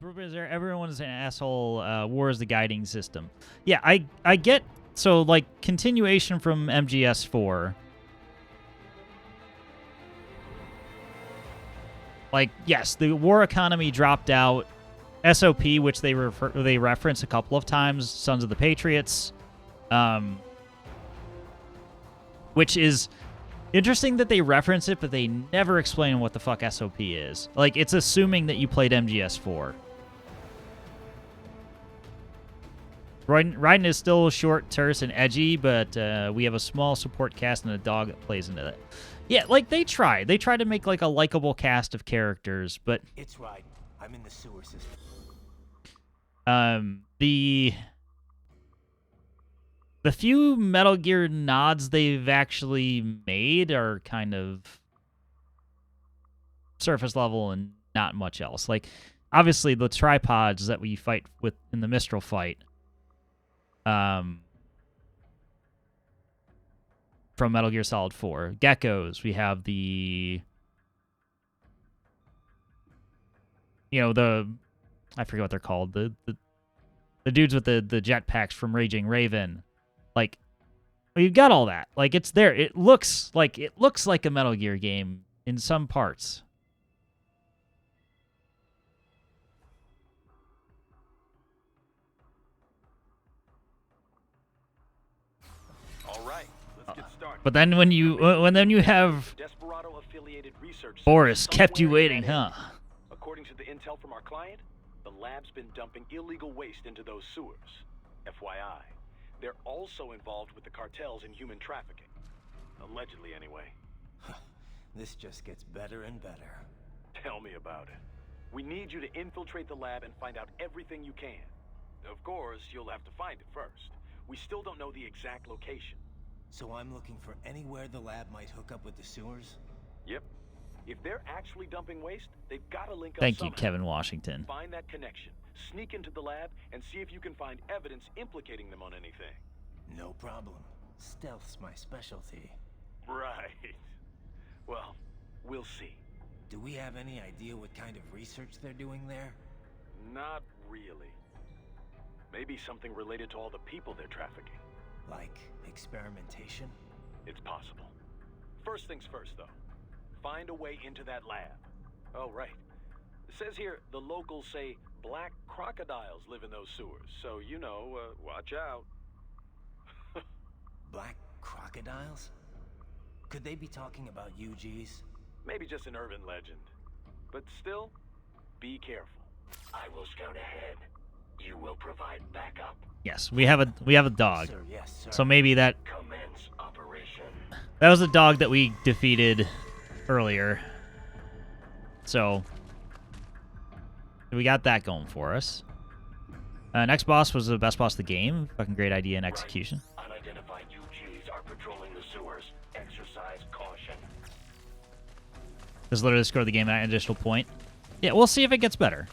Everyone's an asshole. War is the guiding system. Yeah, I get. So, like, continuation from MGS4. Like, yes, the war economy dropped out. SOP, which they reference a couple of times, Sons of the Patriots, which is interesting that they reference it, but they never explain what the fuck SOP is. Like, it's assuming that you played MGS4. Raiden is still short, terse, and edgy, but we have a small support cast and a dog that plays into it. Yeah, like, they try. They try to make, like, a likable cast of characters, but... It's Raiden. I'm in the sewer system. The few Metal Gear nods they've actually made are kind of surface level and not much else. Like, obviously, the tripods that we fight with in the Mistral fight, from Metal Gear Solid 4. Geckos, we have the... You know, I forget what they're called. The dudes with the jetpacks from Raging Raven. Like, we've got all that. Like, it's there. It looks like a Metal Gear game in some parts. All right, let's get started. But then when you have Boris kept you waiting, huh? According to the intel from our client, the lab's been dumping illegal waste into those sewers. FYI, they're also involved with the cartels in human trafficking. Allegedly, anyway. This just gets better and better. Tell me about it. We need you to infiltrate the lab and find out everything you can. Of course, you'll have to find it first. We still don't know the exact location. So I'm looking for anywhere the lab might hook up with the sewers? Yep. If they're actually dumping waste, they've got to link up Thank somehow. you, Kevin Washington. Find that connection, sneak into the lab, and see if you can find evidence implicating them on anything. No problem. Stealth's my specialty. Right. Well, we'll see. Do we have any idea what kind of research they're doing there? Not really. Maybe something related to all the people they're trafficking. Like experimentation? It's possible. First things first, though. Find a way into that lab. Oh, right. It says here the locals say black crocodiles live in those sewers, so, you know, watch out. Black crocodiles? Could they be talking about UGs? Maybe just an urban legend. But still, be careful. I will scout ahead. You will provide backup. Yes, we have a dog. Sir, yes, sir. So maybe that Commence operation. was a dog that we defeated earlier. So we got that going for us. Next boss was the best boss of the game. Fucking great idea and execution. Right. Unidentified UGs are patrolling the sewers. Exercise caution. This literally scored the game at an additional point. Yeah, we'll see if it gets better.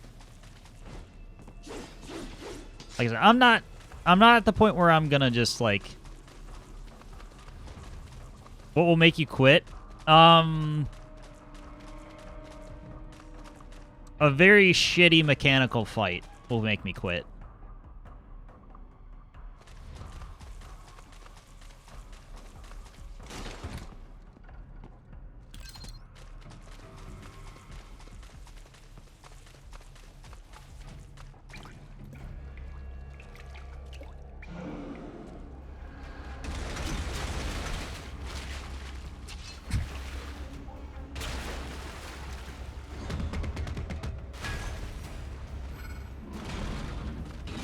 Like I said, I'm not at the point where I'm gonna just like. What will make you quit? A very shitty mechanical fight will make me quit.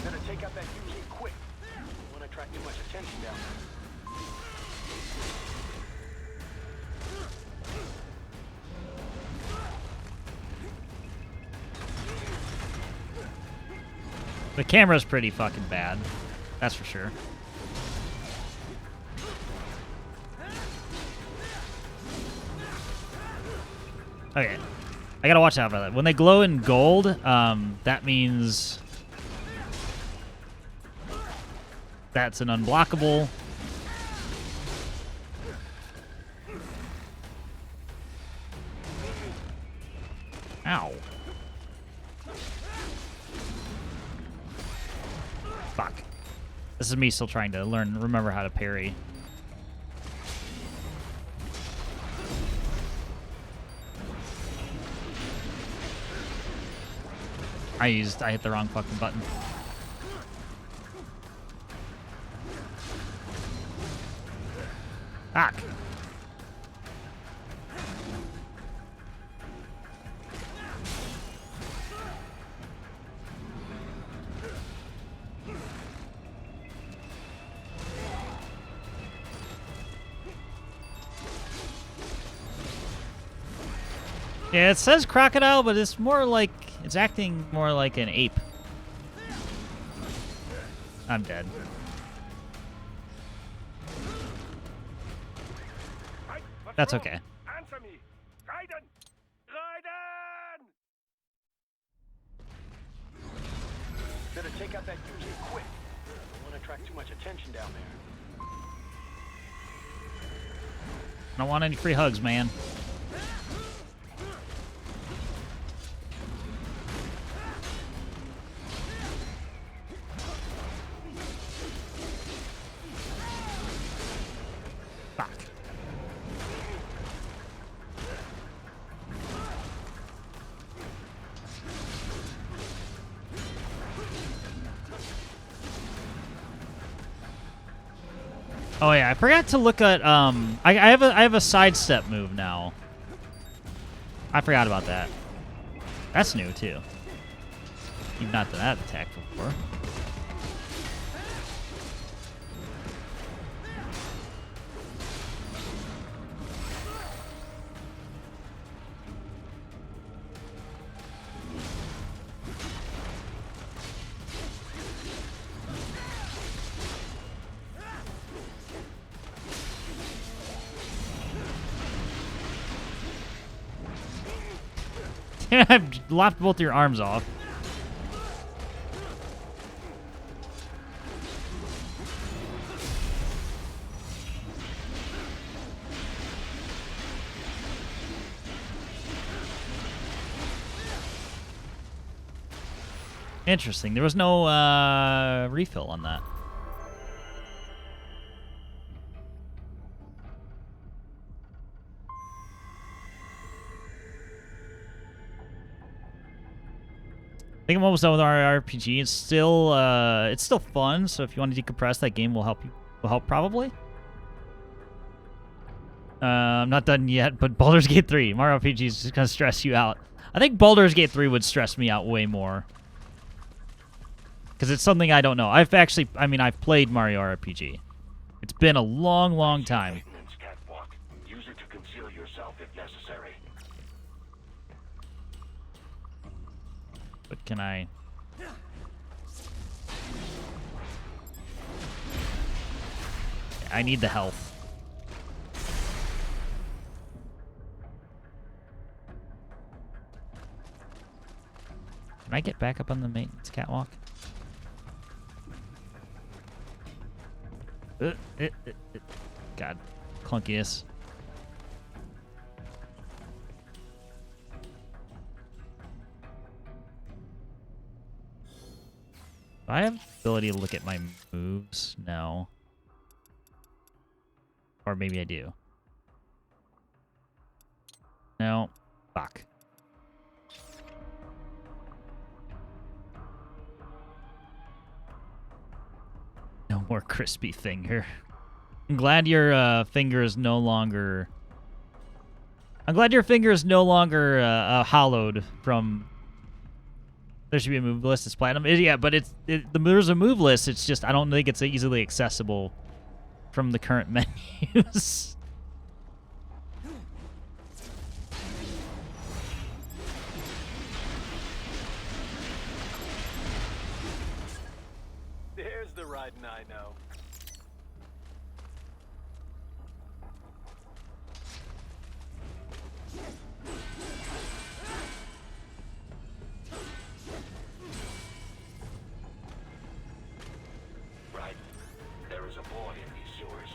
Better take out that UG quick. Don't want to attract too much attention down there. The camera's pretty fucking bad. That's for sure. Okay. I gotta watch out for that. When they glow in gold, that means that's an unblockable. Ow. Fuck. This is me still trying to remember how to parry. I hit the wrong fucking button. Fuck. Yeah, it says crocodile, but it's more like it's acting more like an ape. I'm dead. That's okay. Answer me. Raiden! Raiden! Better take out that UG quick. Don't want to attract too much attention down there. I don't want any free hugs, man. Fuck. Oh yeah, I forgot to look at I have a sidestep move now. I forgot about that. That's new too. You've not done that attack before. I've lopped both your arms off. Interesting. There was no refill on that. I think I'm almost done with our RPG. It's still fun. So if you want to decompress, that game will help you. Will help probably. I'm not done yet, but Baldur's Gate 3, Mario RPG is just gonna stress you out. I think Baldur's Gate 3 would stress me out way more. Because it's something I don't know. I've played Mario RPG. It's been a long, long time. Maintenance catwalk. Use it to conceal yourself if necessary. But can I... I need the health. Can I get back up on the maintenance catwalk? God, clunkiness. Do I have the ability to look at my moves? No. Or maybe I do. No. Fuck. No more crispy finger. I'm glad your finger is no longer... I'm glad your finger is no longer hollowed from... There should be a move list. It's platinum. Yeah, but there's a move list. It's just I don't think it's easily accessible from the current menus. There's the Raiden I know. Right. There is a boy in these sewers.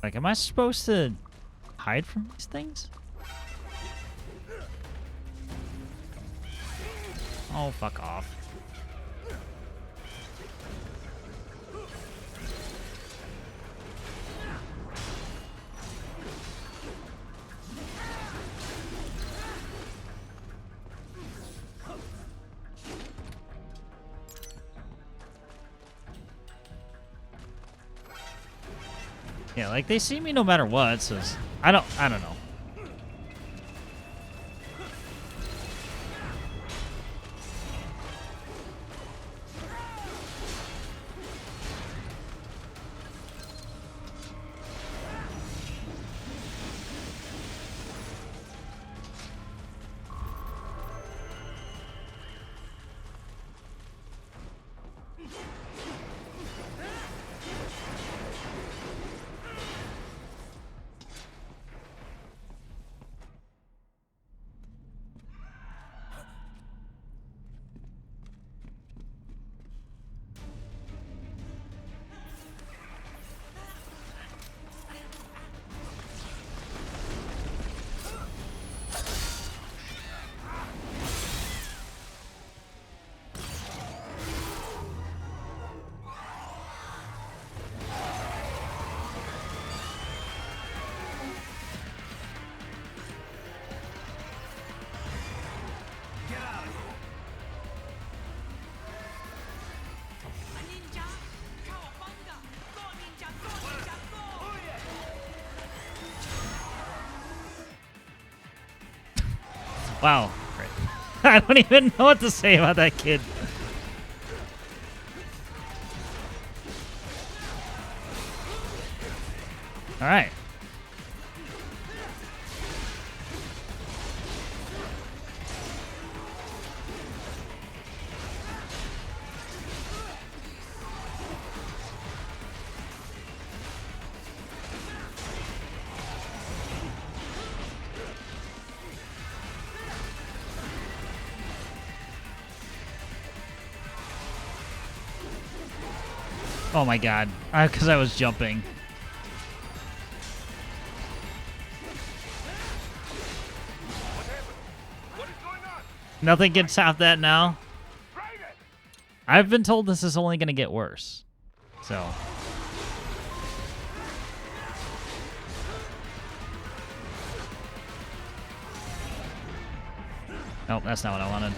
Like, am I supposed to hide from these things? Oh, fuck off. Yeah, like they see me no matter what, so I don't know. Wow. I don't even know what to say about that kid. All right. Oh my god. Because I was jumping. Nothing gets out that now. I've been told this is only going to get worse. So. Nope, that's not what I wanted.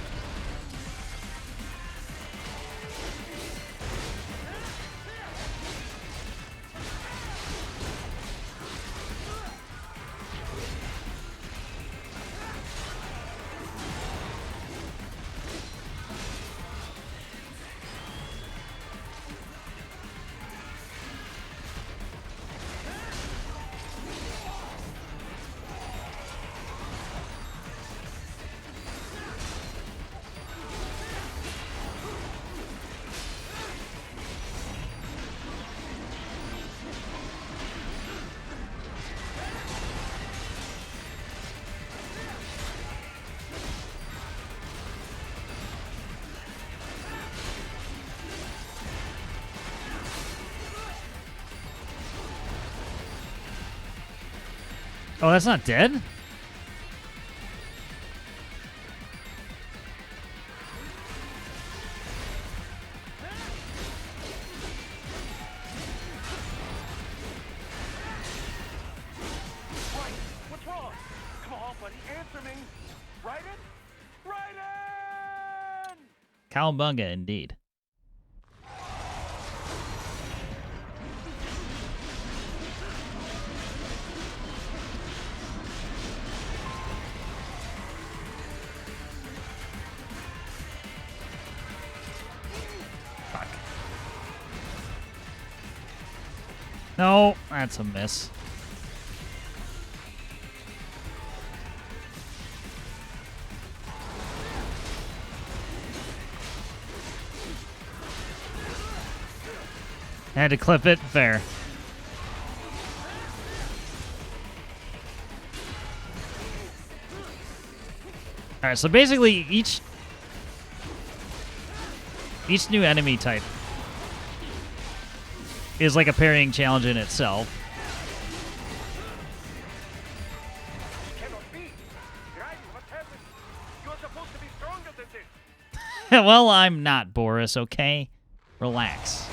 Oh, that's not dead? What's wrong? Come on, buddy, answer me. Raiden? Raiden! Cowabunga, indeed. No, that's a miss. Had to clip it. Fair. Alright, so basically each new enemy type is like a parrying challenge in itself. Well, I'm not, Boris, okay? Relax.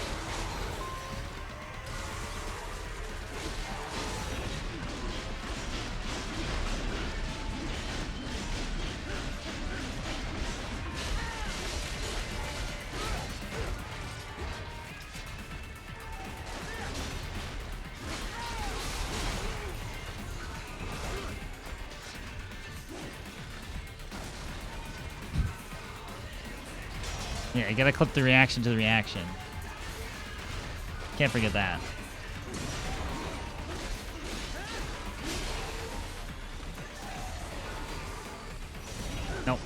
Yeah, you gotta clip the reaction to the reaction. Can't forget that. Nope.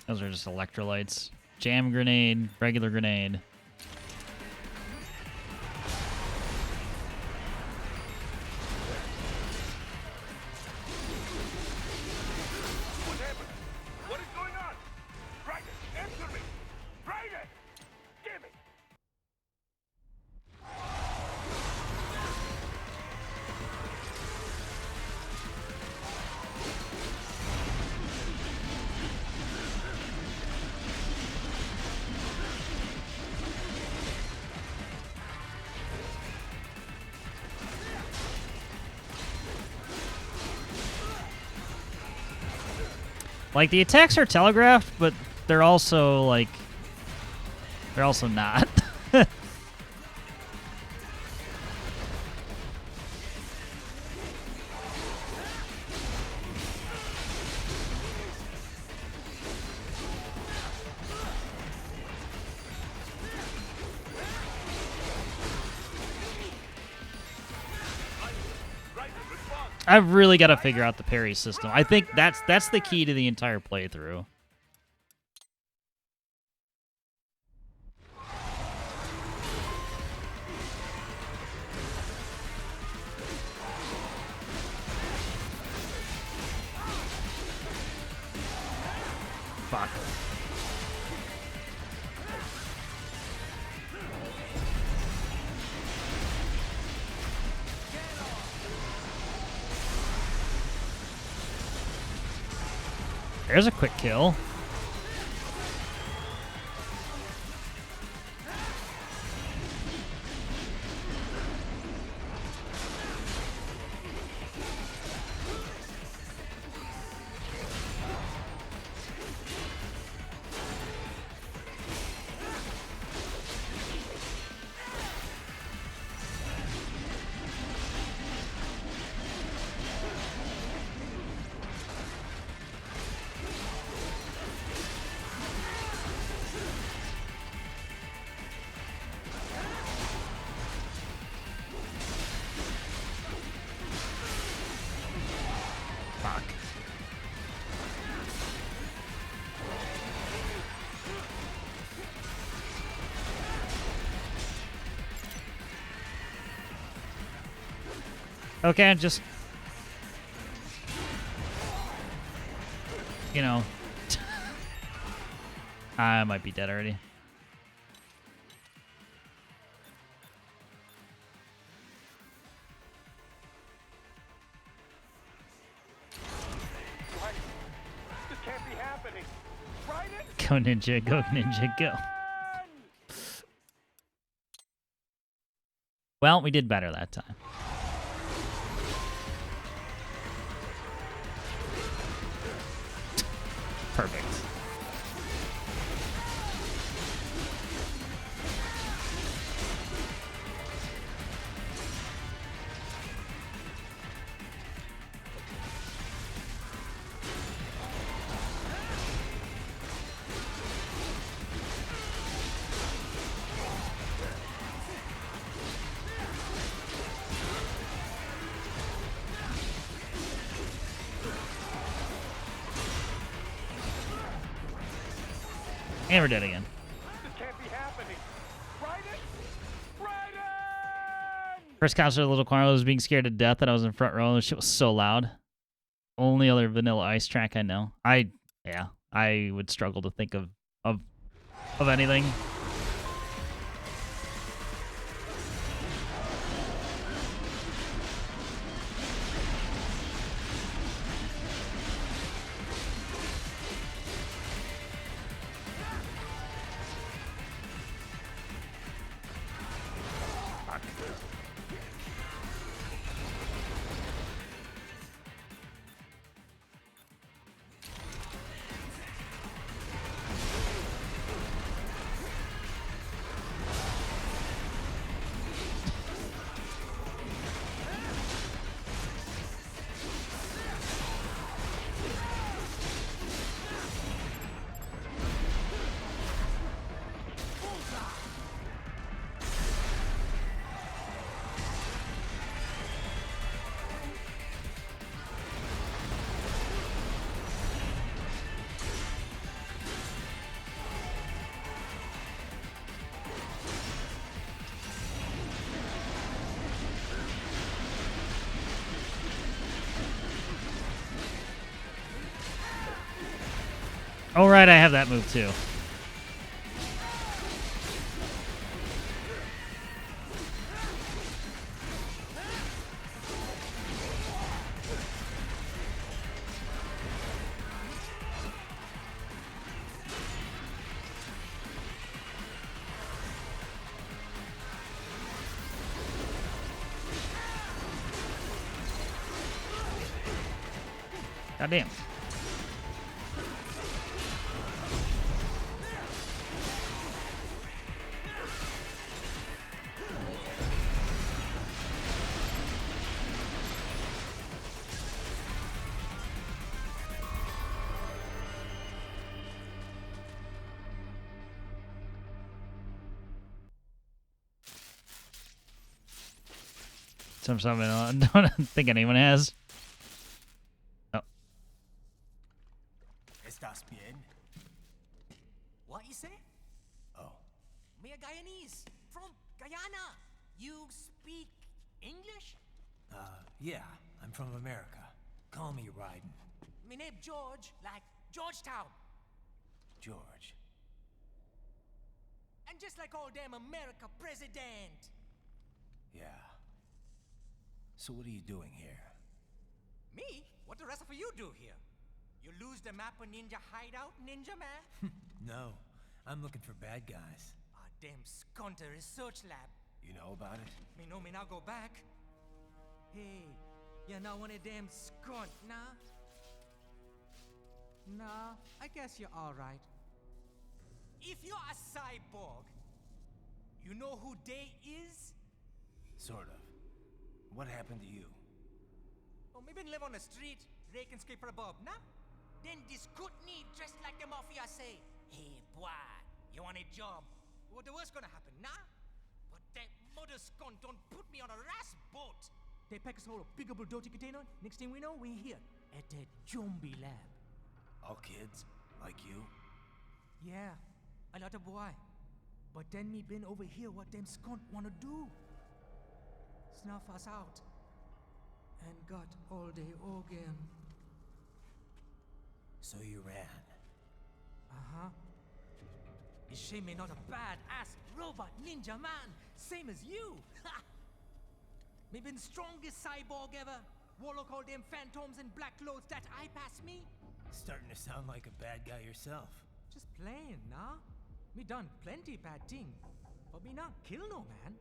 Those are just electrolytes. Jam grenade, regular grenade. What happened? What is going on? Raiden, answer me! Raiden! Give it! Like, the attacks are telegraphed, but they're also, like... They're also not. I've really got to figure out the parry system. I think that's the key to the entire playthrough. Fuck. There's a quick kill. Fuck. Okay, just... You know... I might be dead already. This can't be happening. Raiden? Go ninja, go ninja, go. Well, we did better that time. Perfect. And we're dead again. This can't be happening. Raiden! Raiden! First concert at Little Choir was being scared to death that I was in front row. This shit was so loud. Only other Vanilla Ice track I know. I would struggle to think of anything. Oh, right, I have that move, too. Goddamn. Something I don't think anyone has. Oh. ¿Estás bien? What you say? Oh. Me a Guyanese from Guyana. You speak English? Yeah, I'm from America. Call me Raiden. Me name George, like Georgetown. George. And just like all damn America president. Yeah. So what are you doing here? Me? What the rest of you do here? You lose the map of Ninja Hideout, Ninja Man? No, I'm looking for bad guys. Ah, damn skunter research lab. You know about it? Me know me now go back. Hey, you not one of them skunt, nah? Nah, I guess you're alright. If you're a cyborg, you know who they is? Sort of. What happened to you? Oh, me been live on the street, rake and scrape for a bob, nah? Then this good need dressed like the mafia say, hey boy, you want a job? What the worst gonna happen, nah? But that mother skunt don't put me on a ras boat. They pack us all a big old dirty container. Next thing we know, we here at that zombie lab. All kids? Like you? Yeah, a lot of boy. But then me been over here what them skunt wanna do. Snuff us out. And got all day again. So you ran. Uh-huh. Is she me not a bad-ass robot ninja man, same as you? Ha! Me been strongest cyborg ever. Warlock all them phantoms in black clothes that eye pass me. Starting to sound like a bad guy yourself. Just playing, nah? Me done plenty bad thing. But me not kill no man.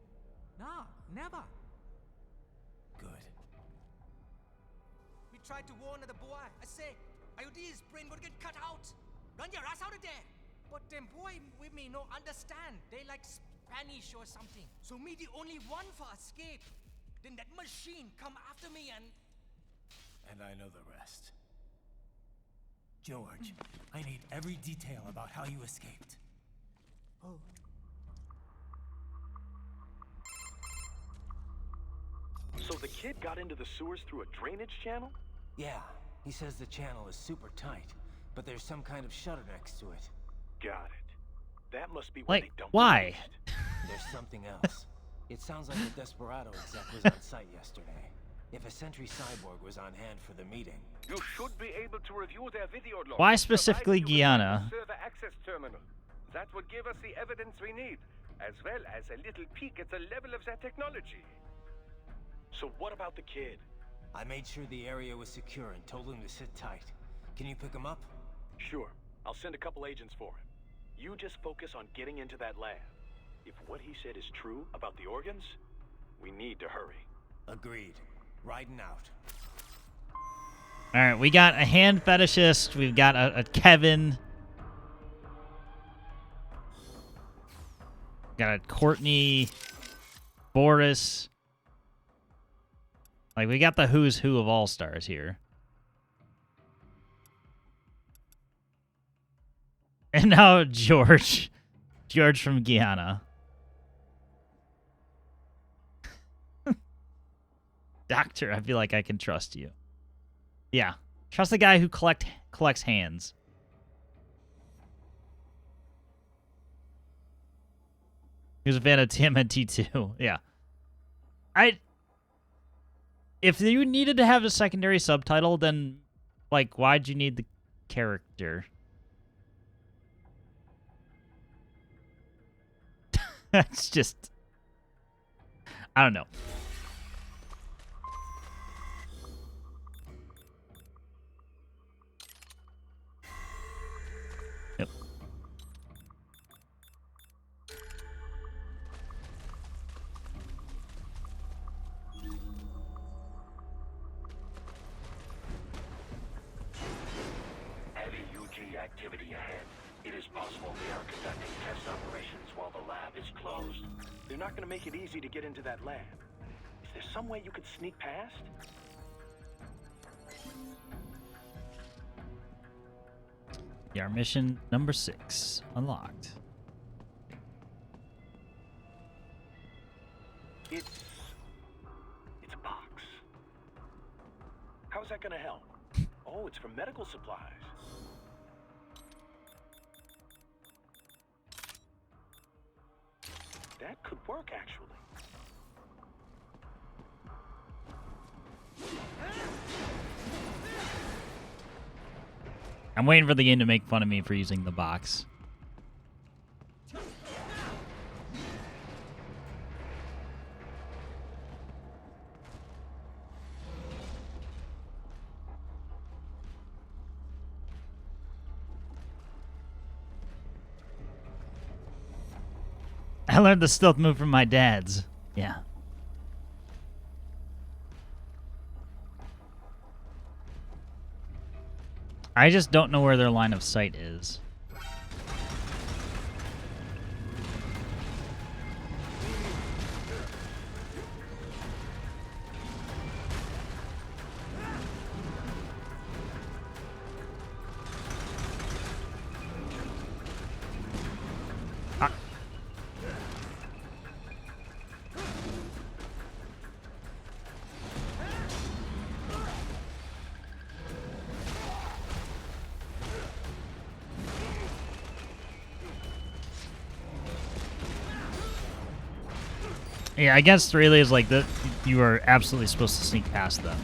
Nah, never. Good. We tried to warn the boy. I say, IOD's brain would get cut out. Run your ass out of there. But them boy with me no understand. They like Spanish or something. So me the only one for escape. Then that machine come after me and... And I know the rest. George, I need every detail about how you escaped. Oh. So the kid got into the sewers through a drainage channel? Yeah, he says the channel is super tight, but there's some kind of shutter next to it. Got it. That must be where Like, they dumped why? the waste. There's something else. It sounds like the Desperado exec was on site yesterday. If a Sentry Cyborg was on hand for the meeting. You should be able to review their video log. Why specifically provided you can find Guyana? the server access terminal. That would give us the evidence we need, as well as a little peek at the level of their technology. So what about the kid? I made sure the area was secure and told him to sit tight. Can you pick him up? Sure, I'll send a couple agents for him. You just focus on getting into that lab. If what he said is true about the organs, we need to hurry. Agreed. Riding out. All right, we got a hand fetishist. We've got a Kevin. Got a Courtney, Boris. Like, we got the who's who of all stars here. And now George. George from Guyana. Doctor, I feel like I can trust you. Yeah. Trust the guy who collects hands. He was a fan of TMNT too. Yeah. If you needed to have a secondary subtitle, then, like, why'd you need the character? That's just... I don't know. Yep. Heavy UG activity ahead. It is possible they are conducting test operations while the lab is closed. They're not going to make it easy to get into that lab. Is there some way you could sneak past? Yeah, our mission number 6 unlocked. It's a box. How's that going to help? Oh, it's for medical supplies. That could work, actually. I'm waiting for the game to make fun of me for using the box. I learned the stealth move from my dad's. Yeah. I just don't know where their line of sight is. Yeah, against relays like that, you are absolutely supposed to sneak past them.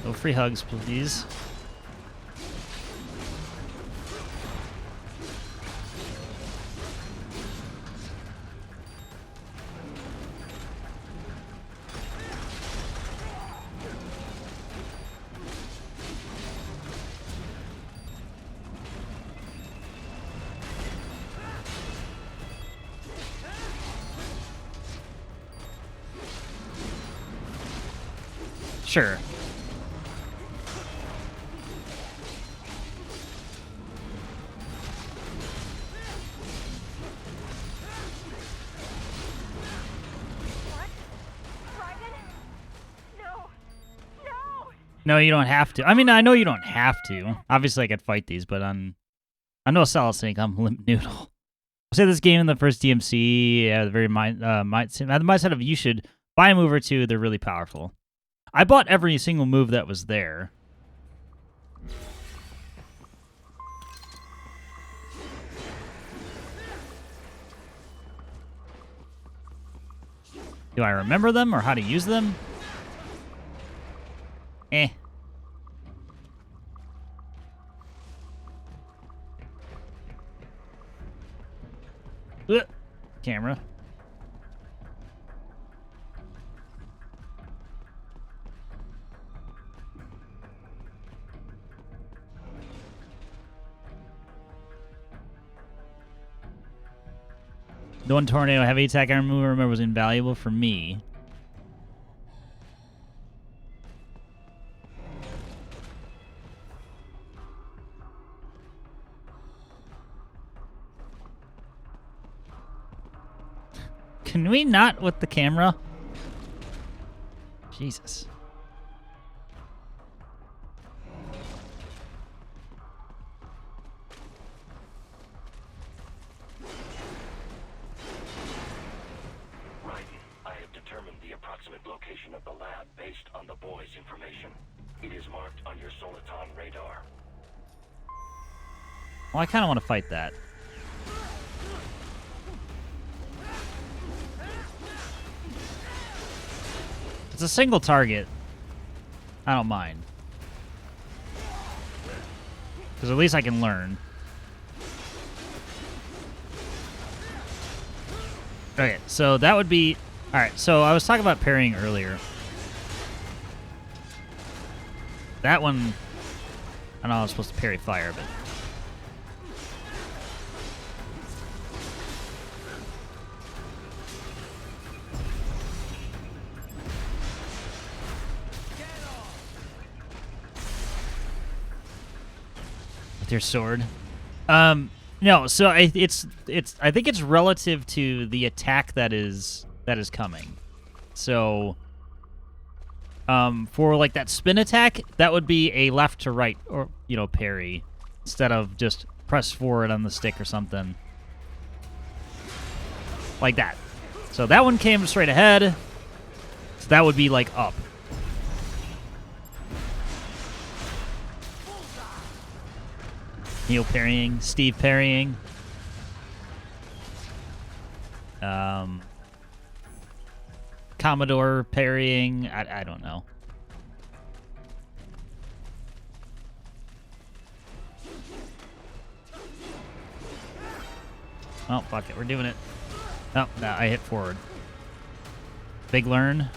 No free hugs, please. Sure. No, you don't have to. I mean, I know you don't have to. Obviously, I could fight these, but I'm no Solid Snake. I'm Limp Noodle. I say this game in the first DMC, the very mindset of you should buy a move or two. They're really powerful. I bought every single move that was there. Do I remember them or how to use them? Eh. Ugh. Camera. The one tornado heavy attack I remember was invaluable for me. Can we not with the camera? Jesus. I have determined the approximate location of the lab based on the boy's information. It is marked on your Soliton radar. Well, I kind of want to fight that. It's a single target. I don't mind. Because at least I can learn. Okay, so that would be... Alright, so I was talking about parrying earlier. That one... I know I was supposed to parry fire, but... With your sword. No, so I think it's relative to the attack that is coming. So for like that spin attack, that would be a left to right or parry instead of just press forward on the stick or something. Like that. So that one came straight ahead. So that would be like up. Neil parrying, Steve parrying. Commodore parrying. I don't know. Oh, fuck it. We're doing it. Oh, no, I hit forward. Big learn.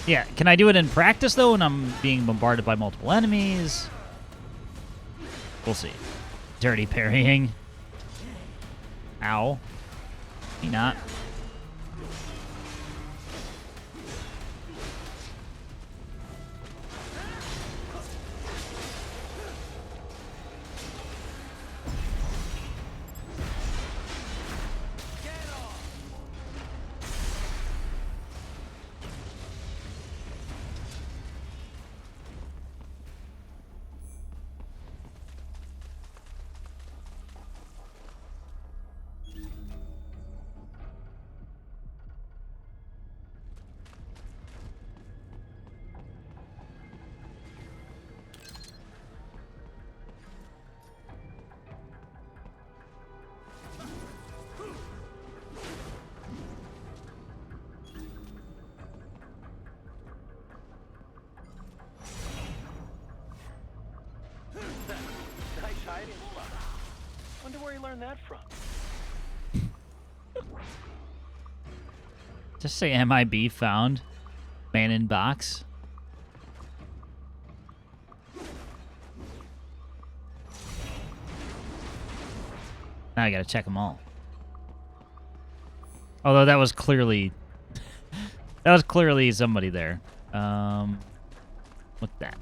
Yeah, can I do it in practice, though, when I'm being bombarded by multiple enemies? We'll see. Dirty parrying. Ow. Maybe not. Nice hiding spot. Wonder where he learned that from. Just say MIB found. Man in box. Now I gotta check them all. Although that was clearly... that was clearly somebody there. What's that?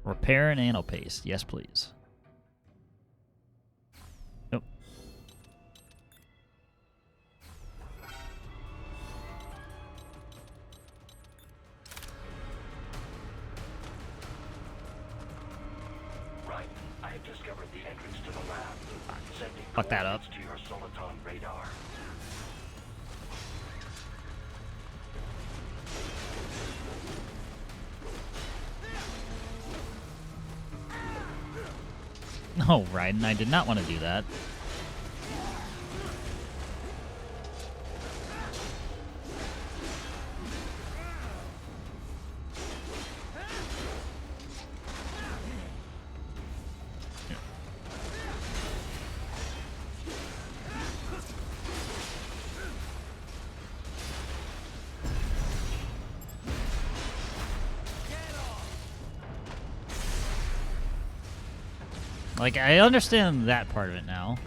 Repair and anal paste. Yes, please. Nope. discovered the entrance to the lab. Sending Fuck that up. coordinates to your Soliton radar. No, Raiden, I did not want to do that. Like, I understand that part of it now.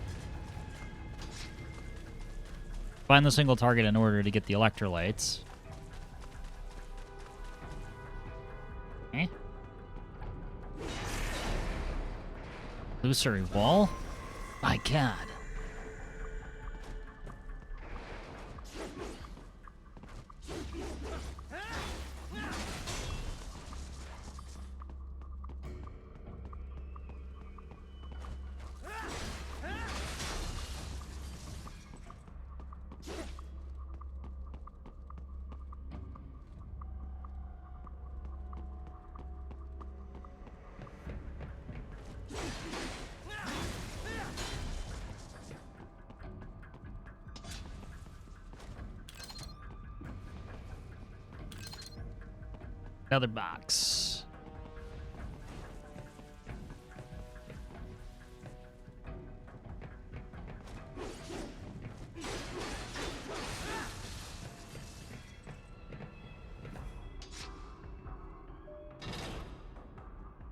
Find the single target in order to get the electrolytes. Eh? Illusory wall? My god. Another box.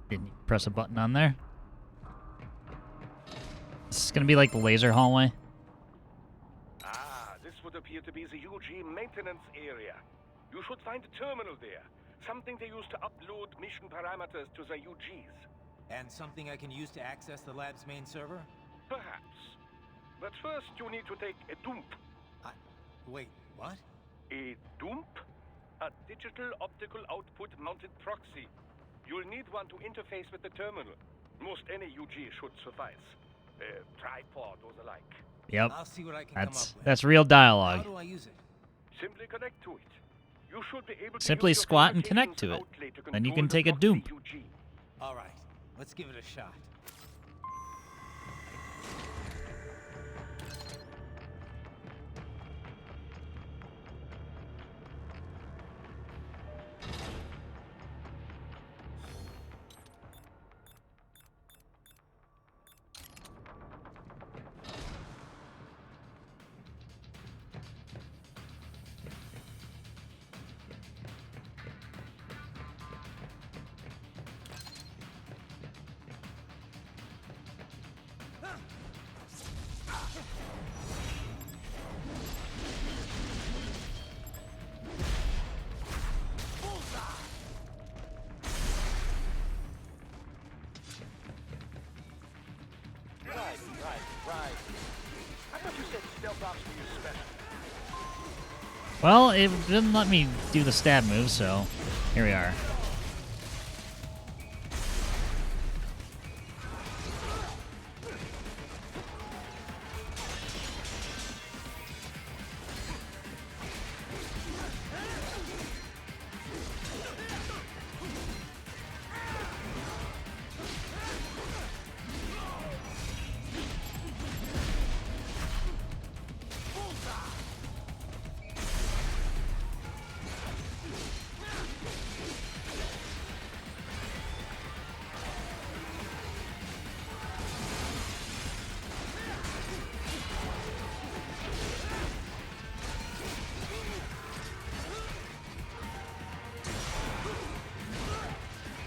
Didn't you press a button on there? This is gonna be like the laser hallway. Ah, this would appear to be the UG maintenance area. You should find a terminal there. Something they use to upload mission parameters to the UGs. And something I can use to access the lab's main server? Perhaps. But first you need to take a dump. Wait, what? A dump? A digital optical output mounted proxy. You'll need one to interface with the terminal. Most any UG should suffice. A tripod or the like. Yep. I'll see what I can come up with. That's real How dialogue. do I use it? Simply connect to it. You should be able to Simply use your squat and connect communications to it. outlay to Then you control can take a the proxy dump. UG. All right, let's give it a shot. Right. I thought you said stealth ops were your specialty. Well, it didn't let me do the stab move, so here we are.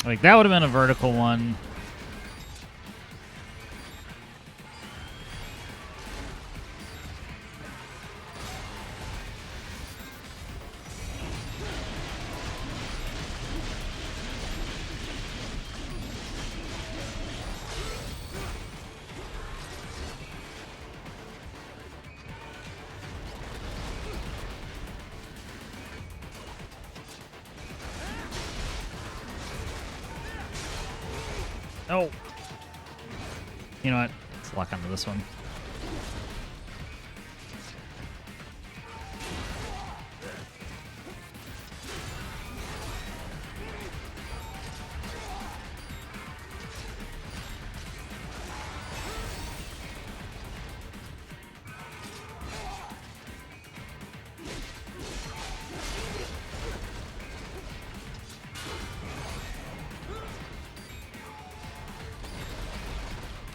Like, that would have been a vertical one. Oh. You know what? Let's lock onto this one.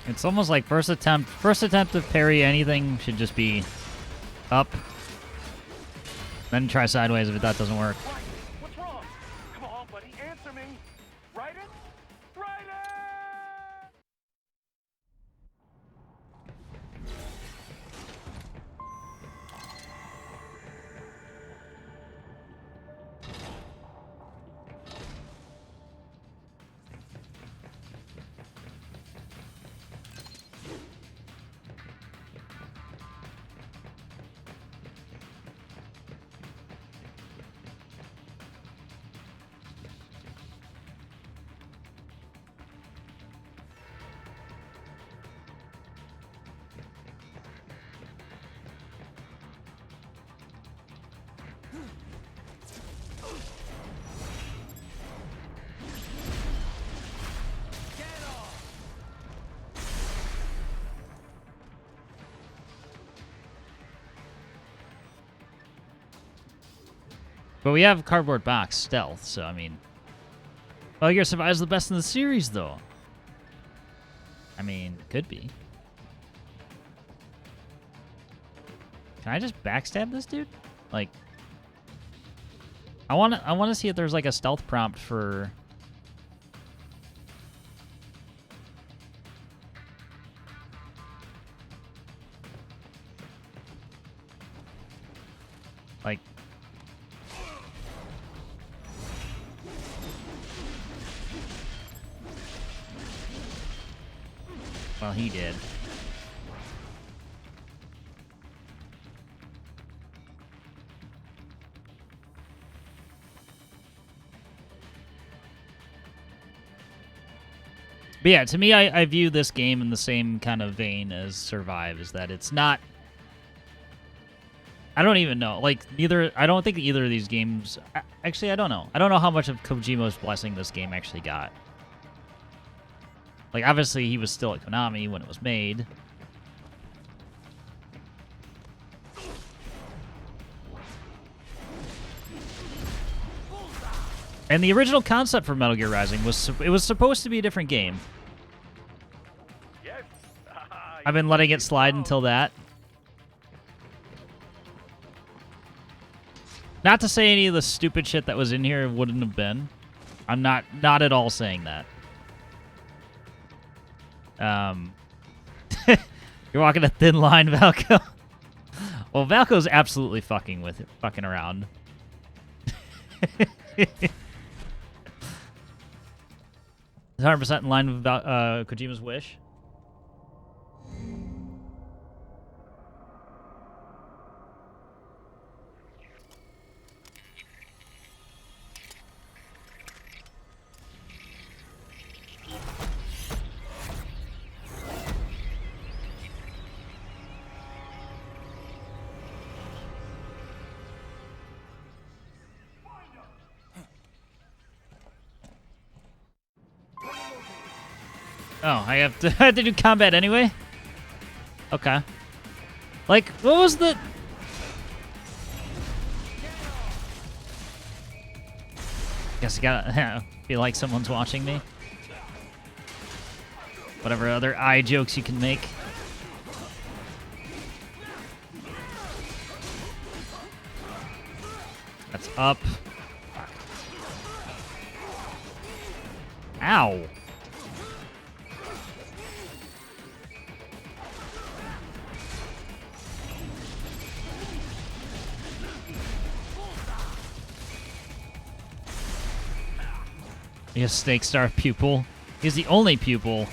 It's almost like first attempt to parry anything should just be up. Then try sideways if that doesn't work. Right. What's wrong? Come on, buddy, answer me. Right it? Right it! But we have cardboard box stealth, so I mean, Metal Gear Survive's the best in the series, though. I mean, could be. Can I just backstab this dude? Like, I want to see if there's like a stealth prompt for. Like. Well, he did. But yeah, to me, I view this game in the same kind of vein as Survive, is that it's not... I don't even know. Like, I don't think either of these games... Actually, I don't know. I don't know how much of Kojima's blessing this game actually got. Like, obviously, he was still at Konami when it was made. And the original concept for Metal Gear Rising was supposed to be a different game. Yes. I've been letting it slide until that. Not to say any of the stupid shit that was in here wouldn't have been. I'm not at all saying that. You're walking a thin line, Valko. Well, Valko's absolutely fucking around. 100% in line with Kojima's wish. Oh, I have to do combat anyway? Okay. Like, what was the... Guess I gotta feel like someone's watching me. Whatever other eye jokes you can make. That's up. Ow. He has Snake Star pupil. He's the only pupil.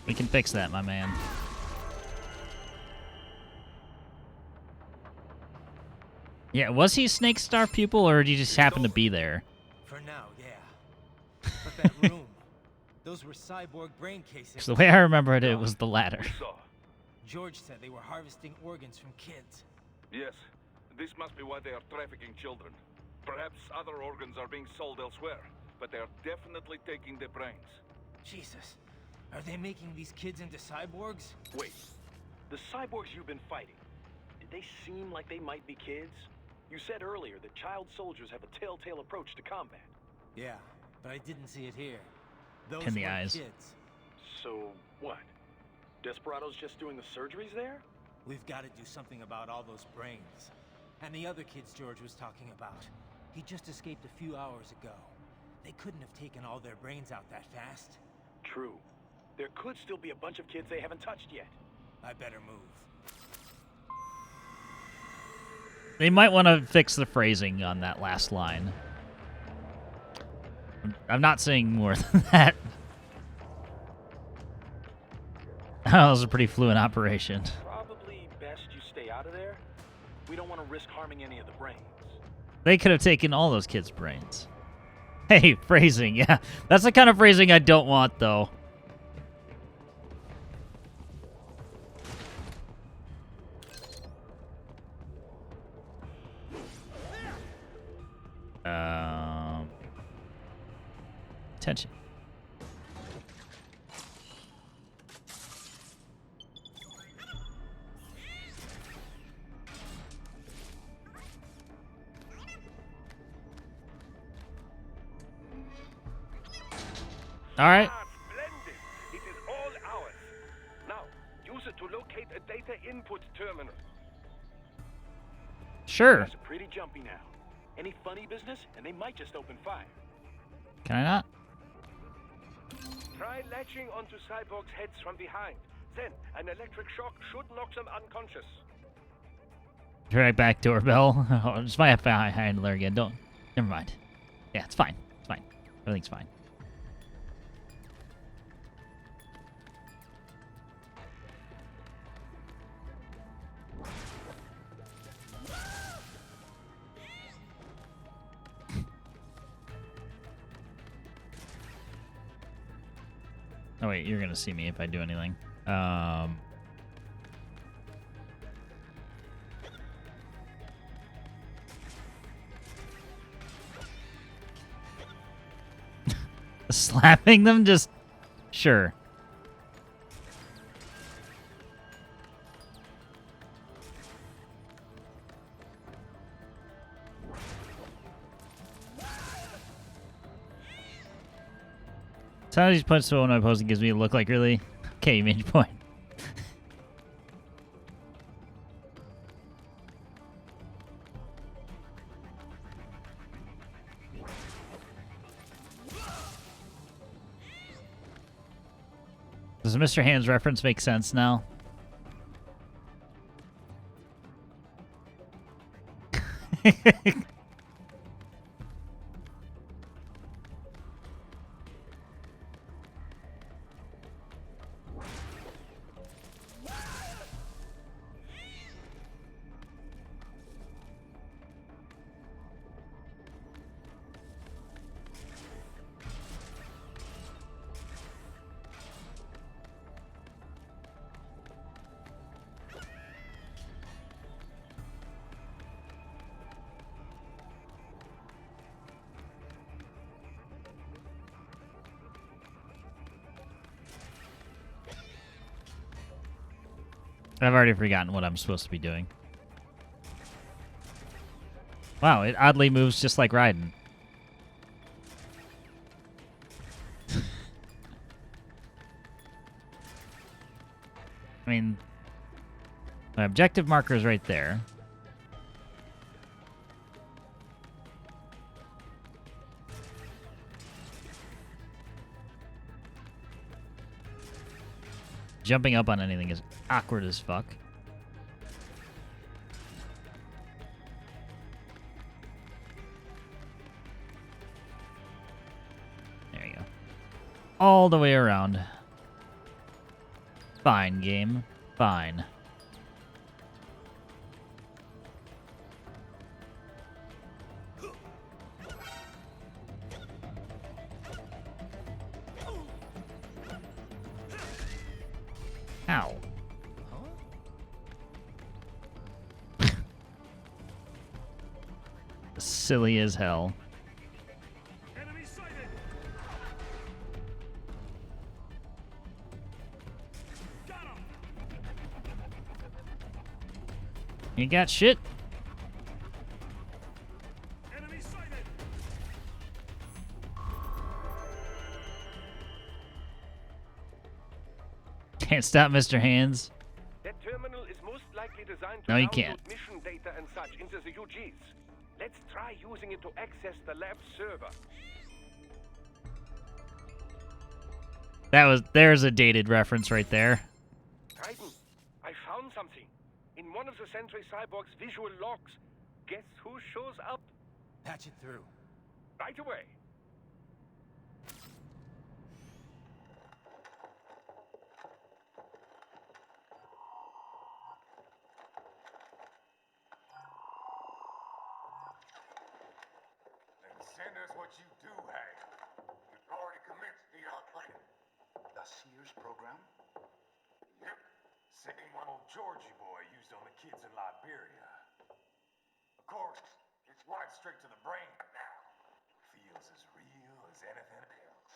We can fix that, my man. Yeah, was he Snake Star pupil, or did he just happen to be there? For now, yeah. But that room, those were cyborg brain casings. 'Cause the way I remember it, it was the latter. We saw. George said they were harvesting organs from kids. Yes, this must be why they are trafficking children. Perhaps other organs are being sold elsewhere, but they are definitely taking the brains. Jesus, are they making these kids into cyborgs? Wait, the cyborgs you've been fighting, did they seem like they might be kids? You said earlier that child soldiers have a telltale approach to combat. Yeah, but I didn't see it here. Those In the were eyes. kids. So, what? Desperado's just doing the surgeries there? We've got to do something about all those brains. And the other kids George was talking about. He just escaped a few hours ago. They couldn't have taken all their brains out that fast. True. There could still be a bunch of kids they haven't touched yet. I better move. They might want to fix the phrasing on that last line. I'm not saying more than that. That was a pretty fluent operation. Probably best you stay out of there. We don't want to risk harming any of the brains. They could have taken all those kids' brains. Hey, phrasing, yeah. That's the kind of phrasing I don't want, though. Attention. All right. Ah, splendid! It is all ours. Now, use it to locate a data input terminal. Sure. Guys are pretty jumpy now. Any funny business, and they might just open fire. Can I not? Try latching onto cyborgs' heads from behind. Then, an electric shock should knock them unconscious. Right back doorbell. Oh, it's my FBI handler again. Don't. Never mind. Yeah, it's fine. It's fine. Everything's fine. Oh wait, you're gonna see me if I do anything. Slapping them, just sure. Sometimes these punches when I'm posing gives me a look like really. Okay, you made your point. Does the Mr. Hands reference make sense now? I've already forgotten what I'm supposed to be doing. Wow, it oddly moves just like Raiden. I mean, my objective marker is right there. Jumping up on anything is awkward as fuck. There you go. All the way around. Fine, game. Fine. Ow. Silly as hell. Enemy sighted! Got him! You got shit? Enemy sighted! Can't stop Mr. Hands. That terminal is most likely designed to No, you download can't. mission data and such into the UGs. Let's try using it to access the lab server. There's a dated reference right there. Titan, I found something. In one of the Sentry Cyborg's visual logs. Guess who shows up? Patch it through. Right away. Then send us what you do have. You've already commenced the training. The Sears program? Yep. Same one old Georgie boy used on the kids in Liberia. Of course, it's right straight to the brain now. Feels as real as anything else.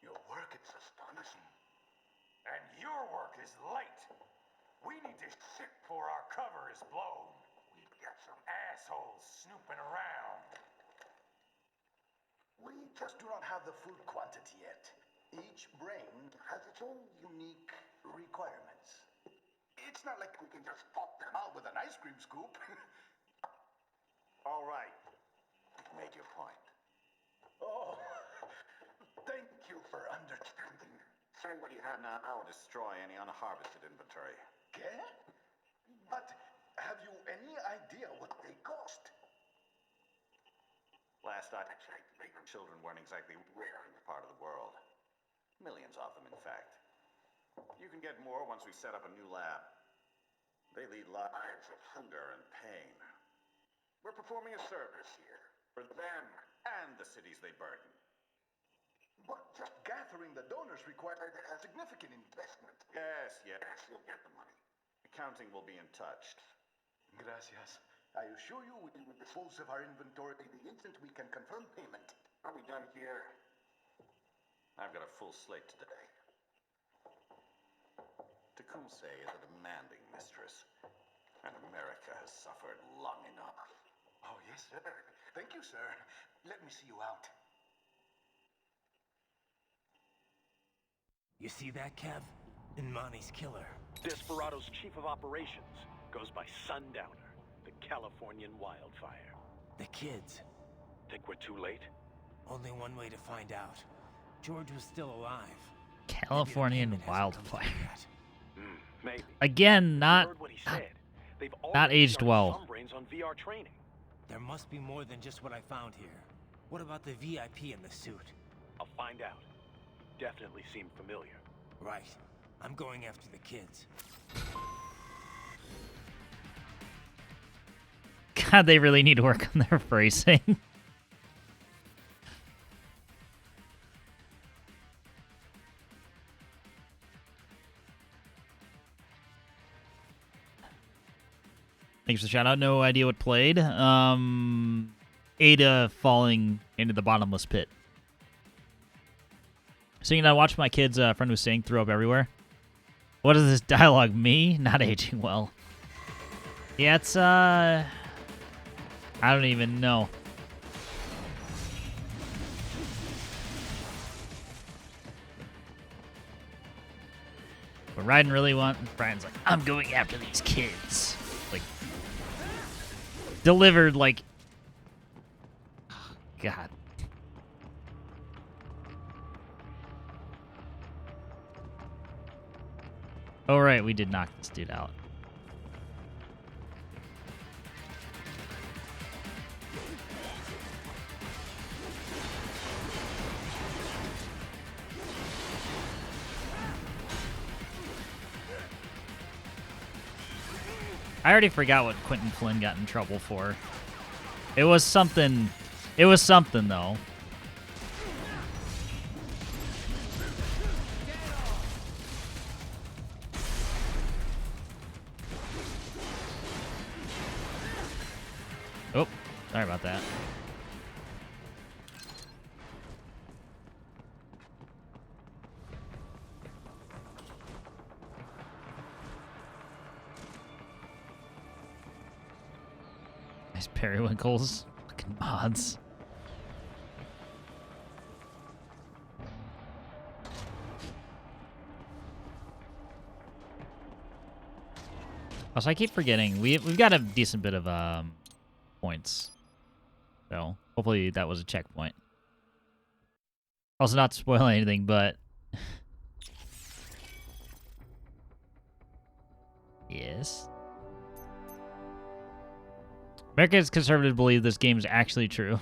Your work is astonishing. And your work is late. We need to ship before our cover is blown. We've got some assholes snooping around. We just do not have the full quantity yet. Each brain has its own unique requirements. It's not like we can just pop them out with an ice cream scoop. All right. You've made your point. Oh, thank you for understanding. Say what you have now. I'll destroy any unharvested inventory. Okay? But have you any idea what they cost? Last I checked, children weren't exactly rare in this part of the world. Millions of them, in fact. You can get more once we set up a new lab. They lead lives of hunger and pain. We're performing a service here for them and the cities they burden. But just gathering the donors required a significant investment. Yes, you'll get the money. Accounting will be in touch. Gracias. I assure you we will dispose of our inventory the instant we can confirm payment. Are we done here? I've got a full slate today. Tecumseh is a demanding mistress, and America has suffered long enough. Oh, yes, sir. Thank you, sir. Let me see you out. You see that, Kev? Inmani's killer. Desperado's chief of operations goes by Sundowner, the Californian wildfire. The kids. Think we're too late? Only one way to find out. George was still alive. Californian Maybe the payment hasn't come wildfire. through yet. Maybe. Again, You not heard what he said. They've not already aged started well. some brains on VR training. There must be more than just what I found here. What about the VIP in the suit? I'll find out. Definitely seemed familiar. Right. I'm going after the kids. God, they really need to work on their phrasing. Thanks for the shout out. No idea what played. Ada falling into the bottomless pit. Singing, I watched my kids' friend was saying throw up everywhere. What is this dialogue? Me? Not aging well. Yeah, it's I don't even know. But Raiden really Brian's like, I'm going after these kids. Like, delivered like, God. Oh, right, we did knock this dude out. I already forgot what Quentin Flynn got in trouble for. It was something. It was something, though. Oh, sorry about that. Nice periwinkles. Fucking mods. Also, I keep forgetting we've got a decent bit of points, so hopefully that was a checkpoint. Also, not to spoil anything, but yes, America's conservatives believe this game is actually true.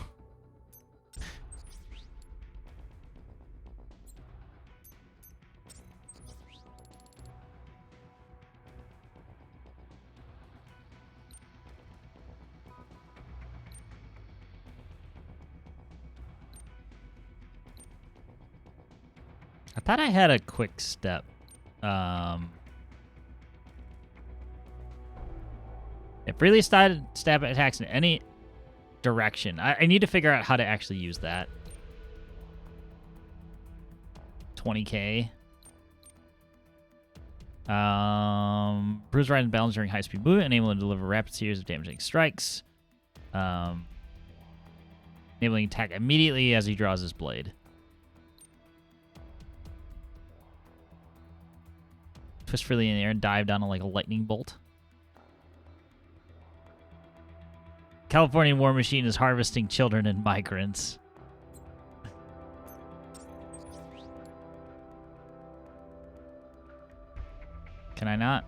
I thought I had a quick step. It freely stab attacks in any direction. I need to figure out how to actually use that. 20k. Bruise right and balance during high-speed movement, enabling to deliver rapid series of damaging strikes. Enabling attack immediately as he draws his blade. Twist freely in the air and dive down like a lightning bolt. Californian War Machine is harvesting children and migrants. Can I not?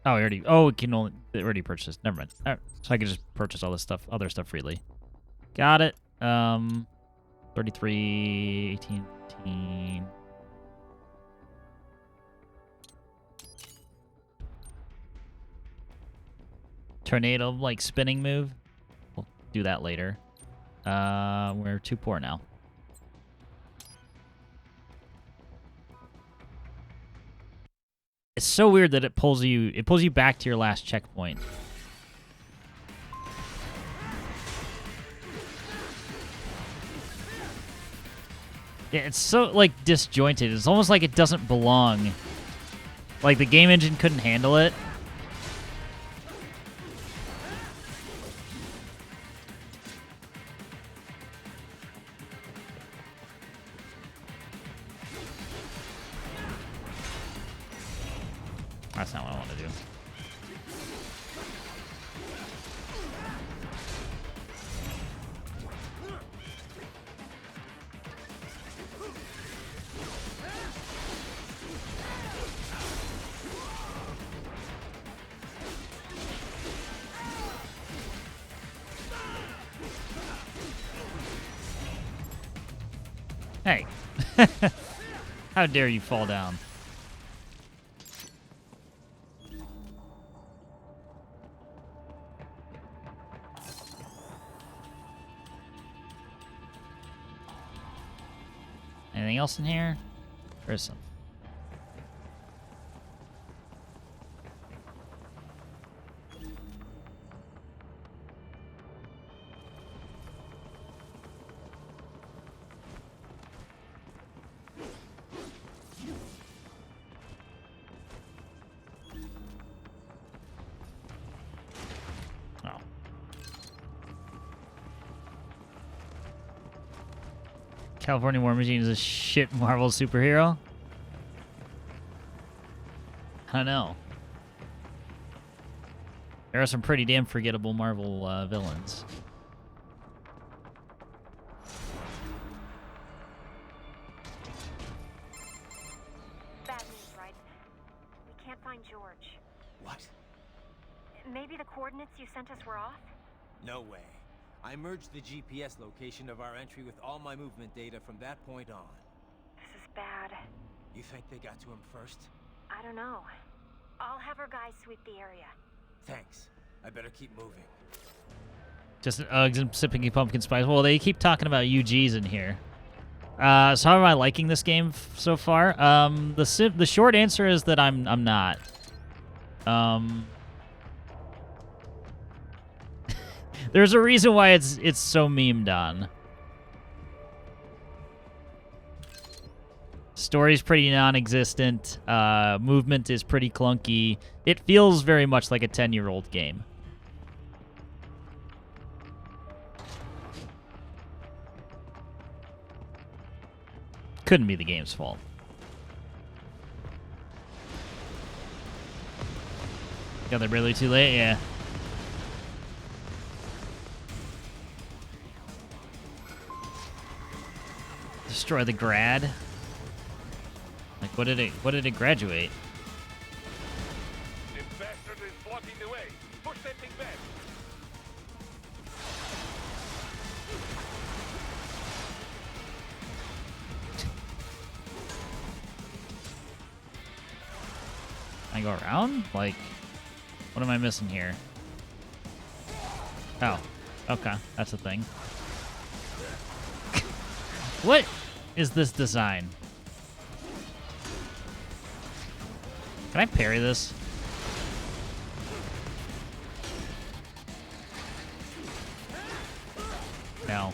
Oh, we can only already purchase. Never mind. All right. So I can just purchase all this stuff, other stuff freely. Got it. 33, 18, 18. Tornado, like, spinning move. We'll do that later. We're too poor now. It's so weird that it pulls you back to your last checkpoint. Yeah, it's so, like, disjointed. It's almost like it doesn't belong. Like, the game engine couldn't handle it. That's not what I want to do. Hey. How dare you fall down? Anything else in here? There's some. Oh. California War Machine is a shit Marvel superhero? I don't know. There are some pretty damn forgettable Marvel villains. Bad news, right? We can't find George. What? Maybe the coordinates you sent us were off? No way. I merged the GPS location of our entry with all my movement data from that point on. This is bad. You think they got to him first? I don't know. I'll have our guys sweep the area. Thanks. I better keep moving. Just sipping pumpkin spice. Well, they keep talking about UGs in here. So how am I liking this game so far? The short answer is that I'm not. There's a reason why it's so memed on. Story's pretty non-existent. Movement is pretty clunky. It feels very much like a 10-year-old game. Couldn't be the game's fault. Got there barely too late, yeah. Destroy the grad. Like, what did it graduate? The bastard is blocking the way. Push that thing back. I go around? Like, what am I missing here? Oh, okay, that's a thing. What is this design? Can I parry this? No.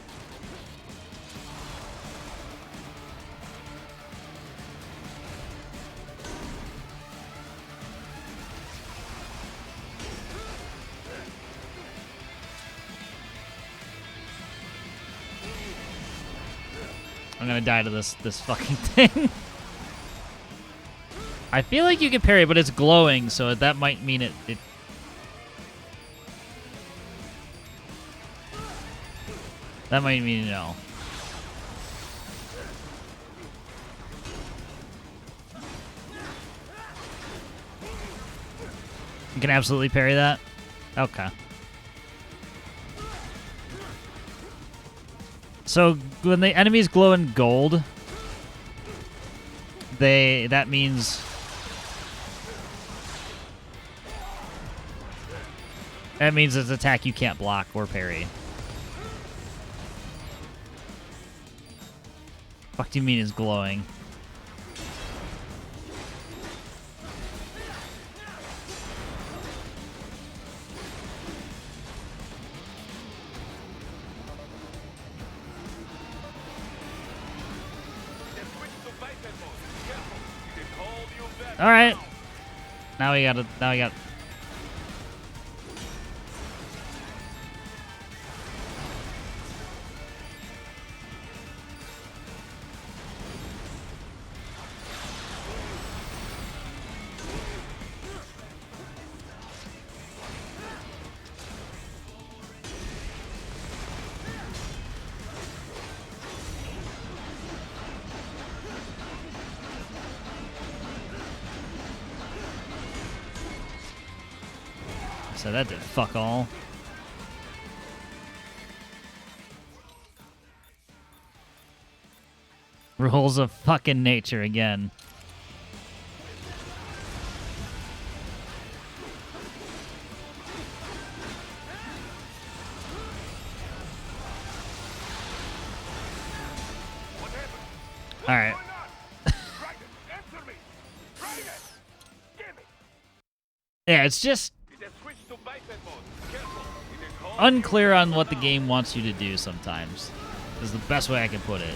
I'm gonna die to this fucking thing. I feel like you can parry, but it's glowing, so that might mean it. That might mean no. You can absolutely parry that? Okay. So when the enemies glow in gold, that means it's an attack you can't block or parry. Fuck do you mean is glowing? All right. Now we got. So that did fuck all. Rules of fucking nature again. All right. Yeah, it's just unclear on what the game wants you to do sometimes. Is the best way I can put it.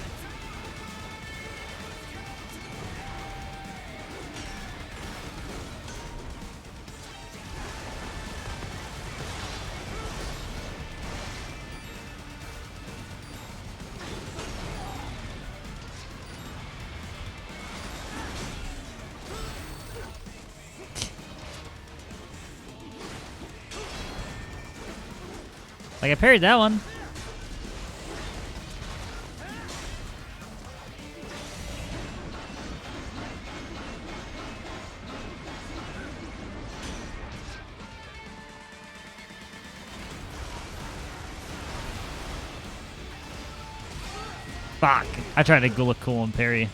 Like, I parried that one. Fuck. I tried to go look cool and parry.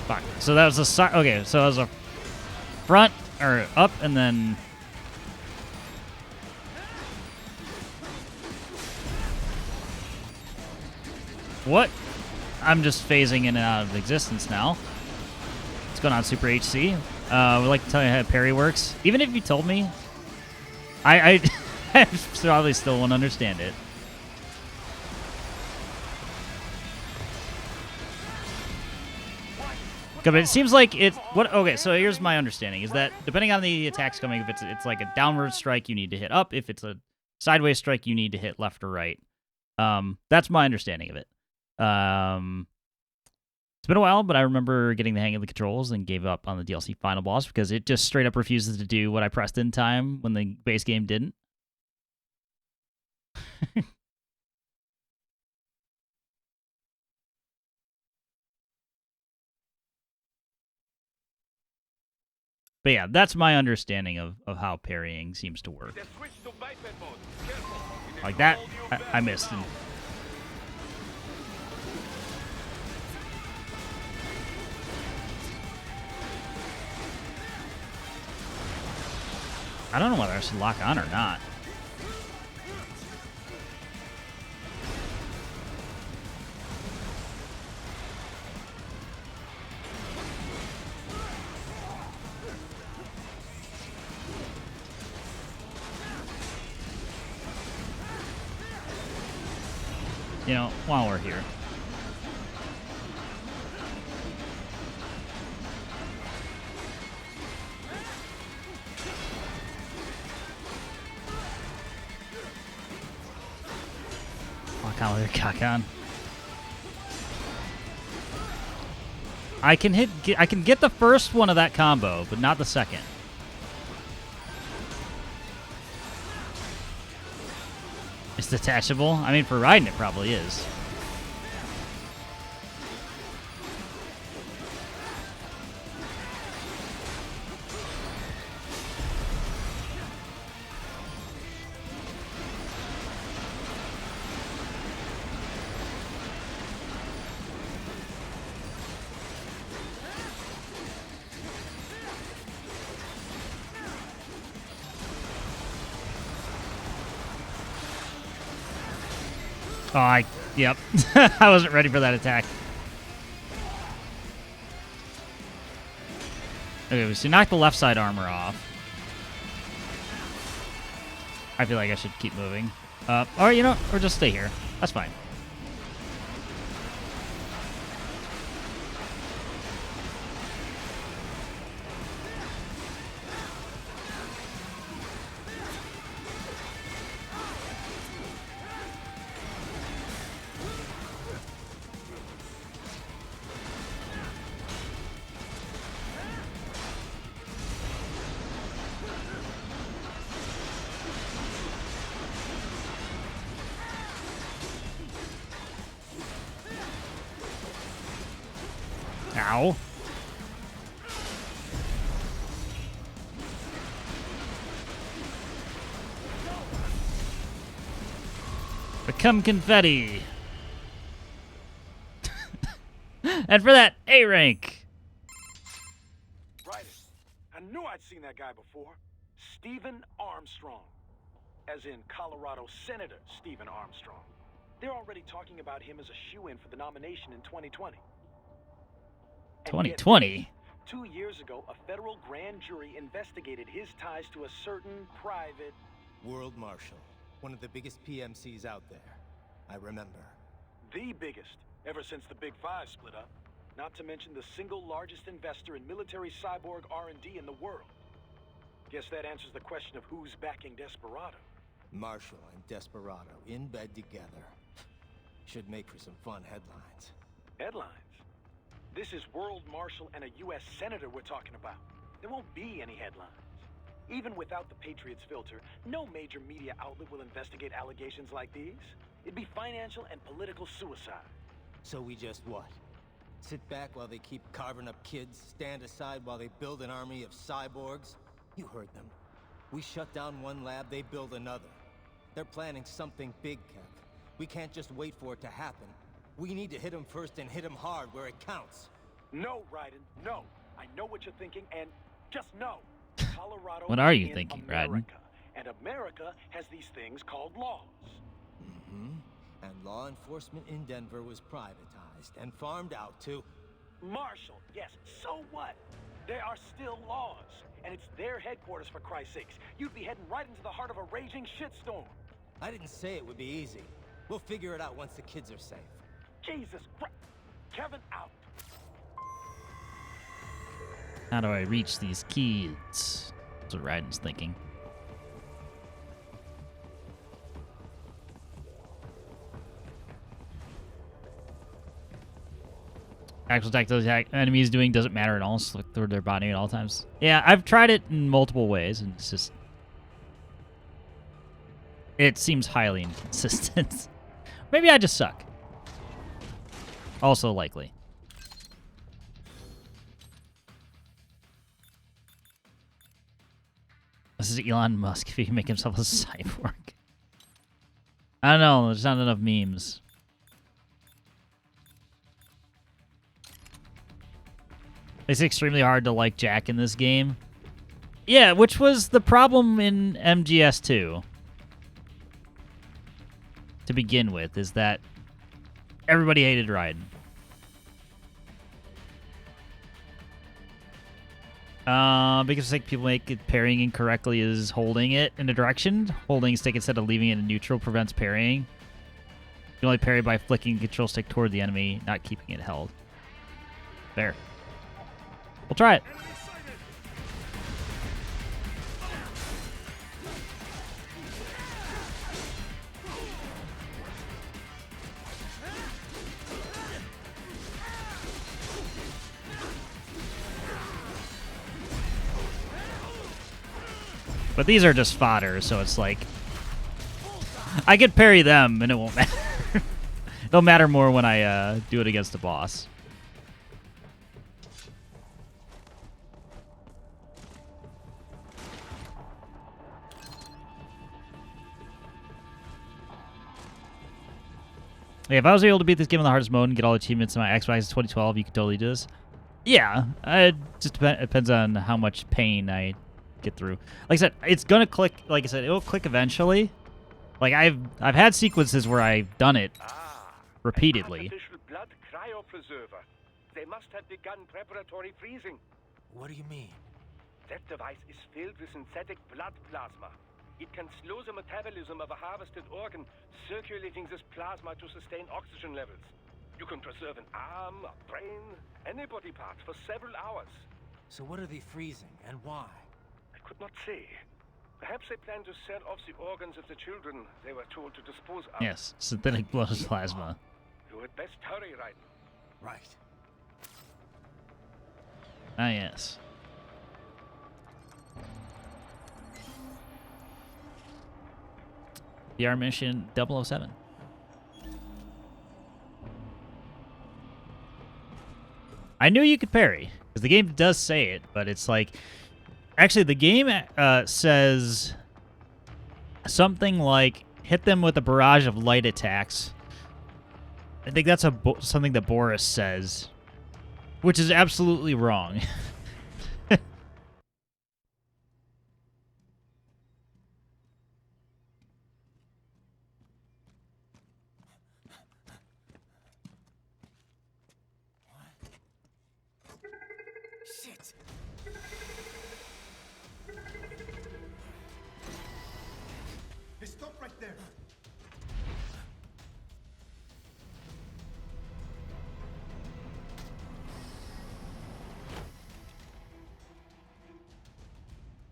Fuck. So that was a side. Okay, so that was a front or up and then. What? I'm just phasing in and out of existence now. What's going on, Super HC? Would like to tell you how parry works. Even if you told me, I probably still won't understand it. But it seems like it. What? Okay, so here's my understanding: is that depending on the attacks coming, if it's like a downward strike, you need to hit up. If it's a sideways strike, you need to hit left or right. That's my understanding of it. It's been a while, but I remember getting the hang of the controls and gave up on the DLC final boss because it just straight up refuses to do what I pressed in time when the base game didn't. But yeah, that's my understanding of how parrying seems to work. Like that, I missed. And I don't know whether I should lock on or not. You know, while we're here. Lock on with your cock on. I can get the first one of that combo, but not the second. It's detachable? I mean, for riding, it probably is. Oh, yep. I wasn't ready for that attack. Okay, so knock the left side armor off. I feel like I should keep moving. Or, you know, or just stay here. That's fine. Ow. Become confetti. And for that, A rank. Right. I knew I'd seen that guy before. Stephen Armstrong. As in Colorado Senator Stephen Armstrong. They're already talking about him as a shoo-in for the nomination in 2020. 2020? 2 years ago, a federal grand jury investigated his ties to a certain private... World Marshal. One of the biggest PMCs out there. I remember. The biggest, ever since the Big Five split up. Not to mention the single largest investor in military cyborg R&D in the world. Guess that answers the question of who's backing Desperado. Marshall and Desperado in bed together. Should make for some fun headlines. Headlines? This is World Marshal and a U.S. Senator we're talking about. There won't be any headlines. Even without the Patriots filter, no major media outlet will investigate allegations like these. It'd be financial and political suicide. So we just what? Sit back while they keep carving up kids, stand aside while they build an army of cyborgs? You heard them. We shut down one lab, they build another. They're planning something big, Kev. We can't just wait for it to happen. We need to hit them first and hit them hard where it counts. No, Raiden, no. I know what you're thinking, and just no. Colorado What are is you in thinking, America, Raiden? and America has these things called laws. And law enforcement in Denver was privatized and farmed out to... Marshall, yes, so what? There are still laws, and it's their headquarters, for Christ's sakes. You'd be heading right into the heart of a raging shitstorm. I didn't say it would be easy. We'll figure it out once the kids are safe. Jesus Christ. Kevin out. How do I reach these kids? That's what Raiden's thinking. Actual attack those enemies doing doesn't matter at all. Select through their body at all times. Yeah, I've tried it in multiple ways, and it's just... It seems highly inconsistent. Maybe I just suck. Also likely. This is Elon Musk if he can make himself a cyborg. I don't know, there's not enough memes. It's extremely hard to like Jack in this game. Yeah, which was the problem in MGS2. To begin with, is that everybody hated Raiden. Because like people make it parrying incorrectly is holding it in a direction. Holding a stick instead of leaving it in neutral prevents parrying. You can only parry by flicking the control stick toward the enemy, not keeping it held. There. We'll try it. But these are just fodder, so it's like... I could parry them, and it won't matter. It'll matter more when I do it against a boss. Yeah, if I was able to beat this game on the hardest mode and get all the achievements in my Xbox 2012, you could totally do this. Yeah, it just depends on how much pain I get through. Like I said, it's gonna click. Like I said, it'll click eventually. Like I've had sequences where I've done it repeatedly. Artificial blood cryopreserver. They must have begun preparatory freezing. What do you mean? That device is filled with synthetic blood plasma. It can slow the metabolism of a harvested organ, circulating this plasma to sustain oxygen levels. You can preserve an arm, a brain, any body part for several hours. So what are they freezing, and why? I could not say. Perhaps they plan to sell off the organs of the children they were told to dispose of. Yes, synthetic blood plasma. You had best hurry, Raiden. Right. Ah, yes. VR mission 007. I knew you could parry, because the game does say it, but it's like... Actually, the game says something like, hit them with a barrage of light attacks. I think that's something that Boris says, which is absolutely wrong. Shit! Hey, stop right there.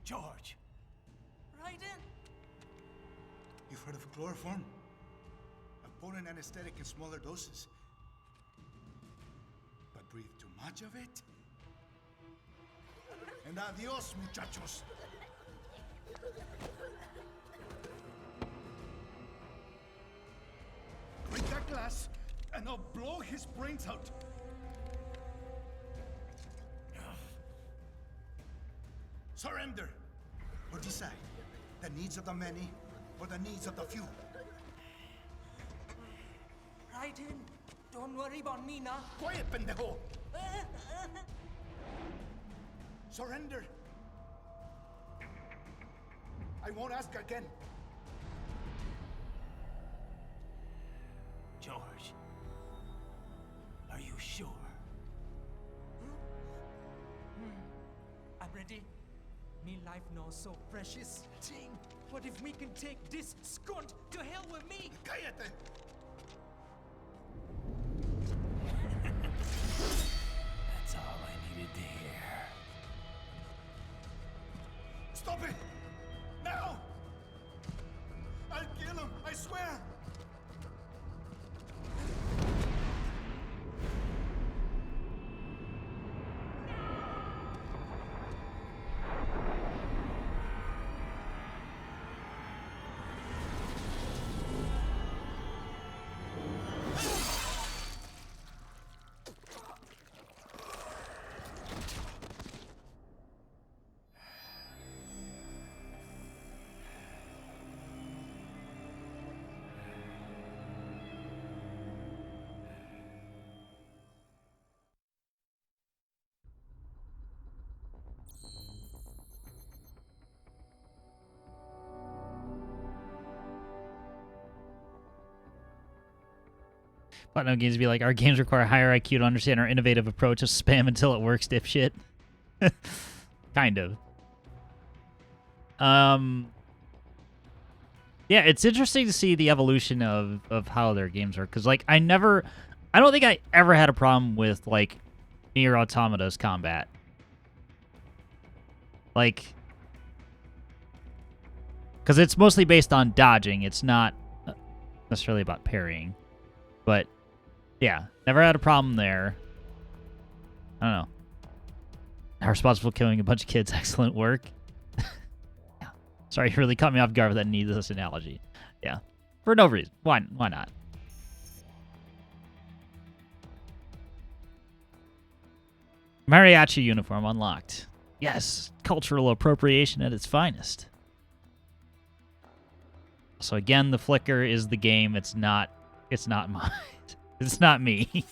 George! Raiden? You've heard of chloroform? A potent anesthetic in smaller doses. But breathe too much of it? And adios, muchachos. glass, and I'll blow his brains out. Surrender, or decide the needs of the many or the needs of the few. Raiden, don't worry about me now. Quiet, pendejo! Surrender. I won't ask again. George, are you sure? I'm ready. Me life now so precious. Ting, what if me can take this skunt to hell with me? Cállate! That's all I needed to hear. Stop it! Now! I'll kill him, I swear! Platinum Games be like, our games require higher IQ to understand our innovative approach of spam until it works, dipshit. Kind of. Yeah, it's interesting to see the evolution of how their games work. Because, like, I don't think I ever had a problem with, like, Nier Automata's combat. Like, because it's mostly based on dodging. It's not necessarily about parrying. But, yeah, never had a problem there. I don't know. How responsible for killing a bunch of kids. Excellent work. Yeah. Sorry, you really caught me off guard with that needless analogy. Yeah. For no reason. Why not? Mariachi uniform unlocked. Yes, cultural appropriation at its finest. So again, the flicker is the game. It's not mine. It's not me. We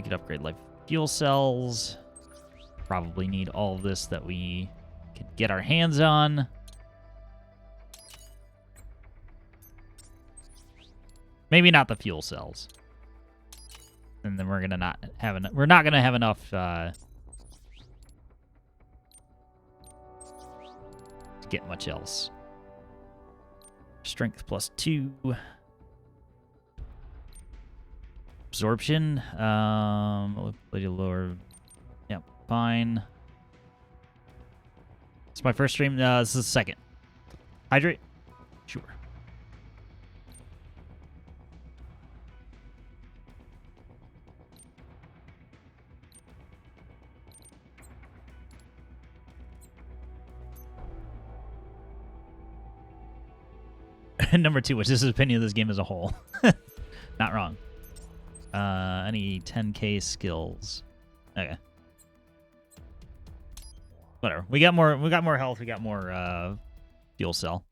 could upgrade life fuel cells. Probably need all of this that we could get our hands on. Maybe not the fuel cells. And then we're not gonna have enough to get much else. Strength +2. Absorption. Lower. Yep, fine. It's my first stream. This is the second. Hydrate. Sure. Number 2, which is his opinion of this game as a whole. Not wrong. Any 10k skills. Okay. Whatever. We got more health, we got more fuel cell.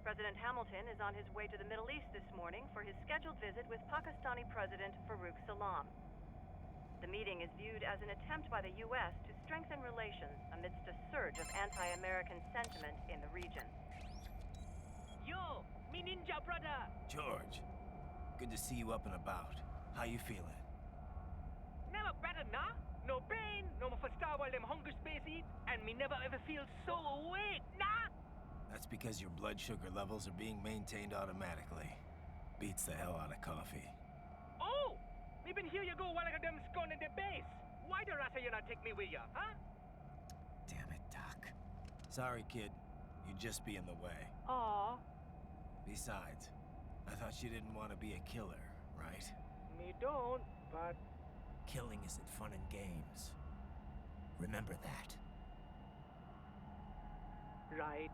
President Hamilton is on his way to the Middle East this morning for his scheduled visit with Pakistani President Farouk Salam. The meeting is viewed as an attempt by the U.S. to strengthen relations amidst a surge of anti-American sentiment in the region. Yo, me ninja brother! George, good to see you up and about. How you feeling? Never better, nah? No pain, no more for Star while them hunger space eat, and me never ever feel so awake, nah? That's because your blood sugar levels are being maintained automatically. Beats the hell out of coffee. Oh! Me been here you go while I got them scone in the base. Why the rest of you not take me with ya, huh? Damn Sorry, kid. You'd just be in the way. Aw, Besides, I thought you didn't want to be a killer, right? Me don't, but Killing isn't fun and games. Remember that. right.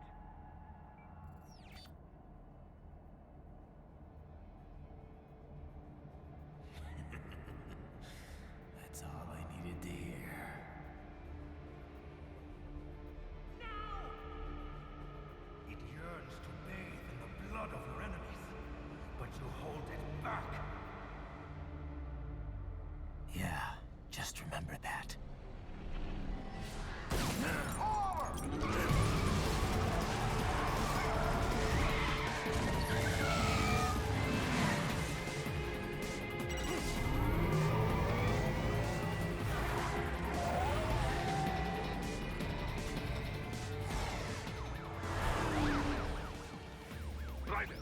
That's all I needed to hear. It yearns to bathe in the blood of your enemies, but you hold it back. Yeah, just remember that. Raiden,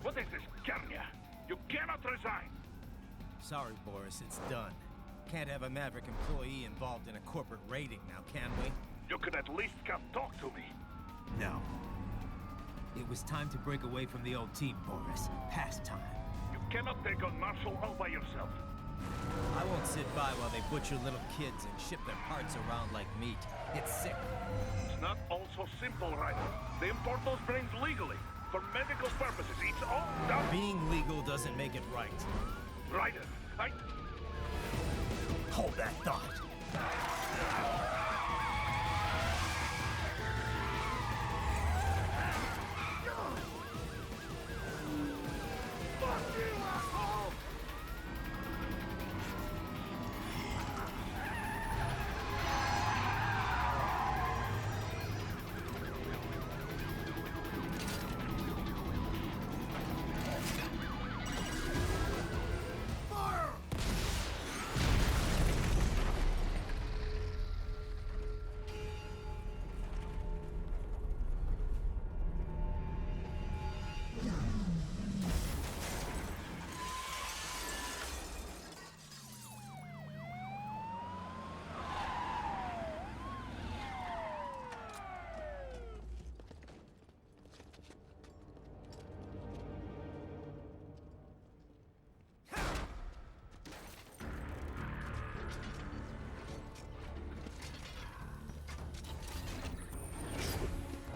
what is this, Kenya? You cannot resign. Sorry, Boris, it's done. Can't have a Maverick employee involved in a corporate raiding now, can we? You could at least come talk to me. No. It was time to break away from the old team, Boris. Past time. You cannot take on Marshall all by yourself. I won't sit by while they butcher little kids and ship their parts around like meat. It's sick. It's not all so simple, Raiden. They import those brains legally. For medical purposes, it's all done. Being legal doesn't make it right. Raiden, Hold that thought.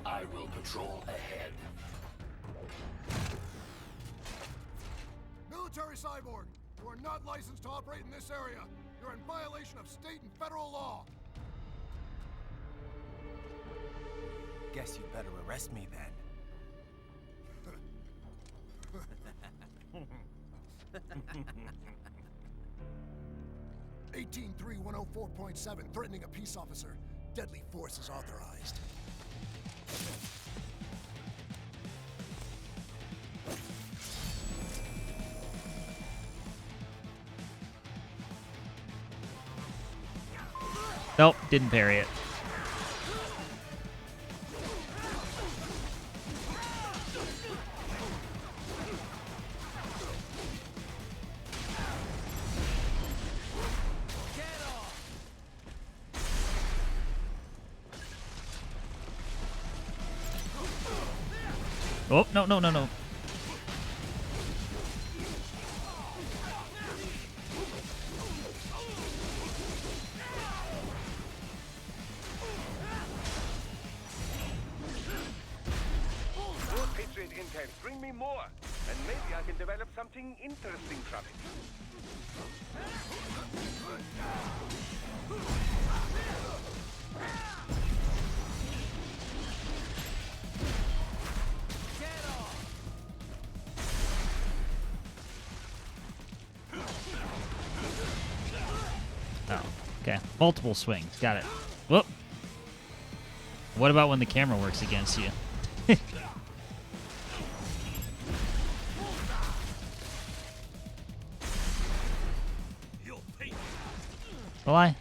I will patrol ahead. Military cyborg, you are not licensed to operate in this area. You're in violation of state and federal law. Guess you better arrest me then. 183104.7, threatening a peace officer. Deadly force is authorized. Nope, didn't parry it. Oh, no, no, no, no. More Patriot intel. Bring me more. And maybe I can develop something interesting from it. Oh, okay. Multiple swings. Got it. Whoop. What about when the camera works against you? Will I?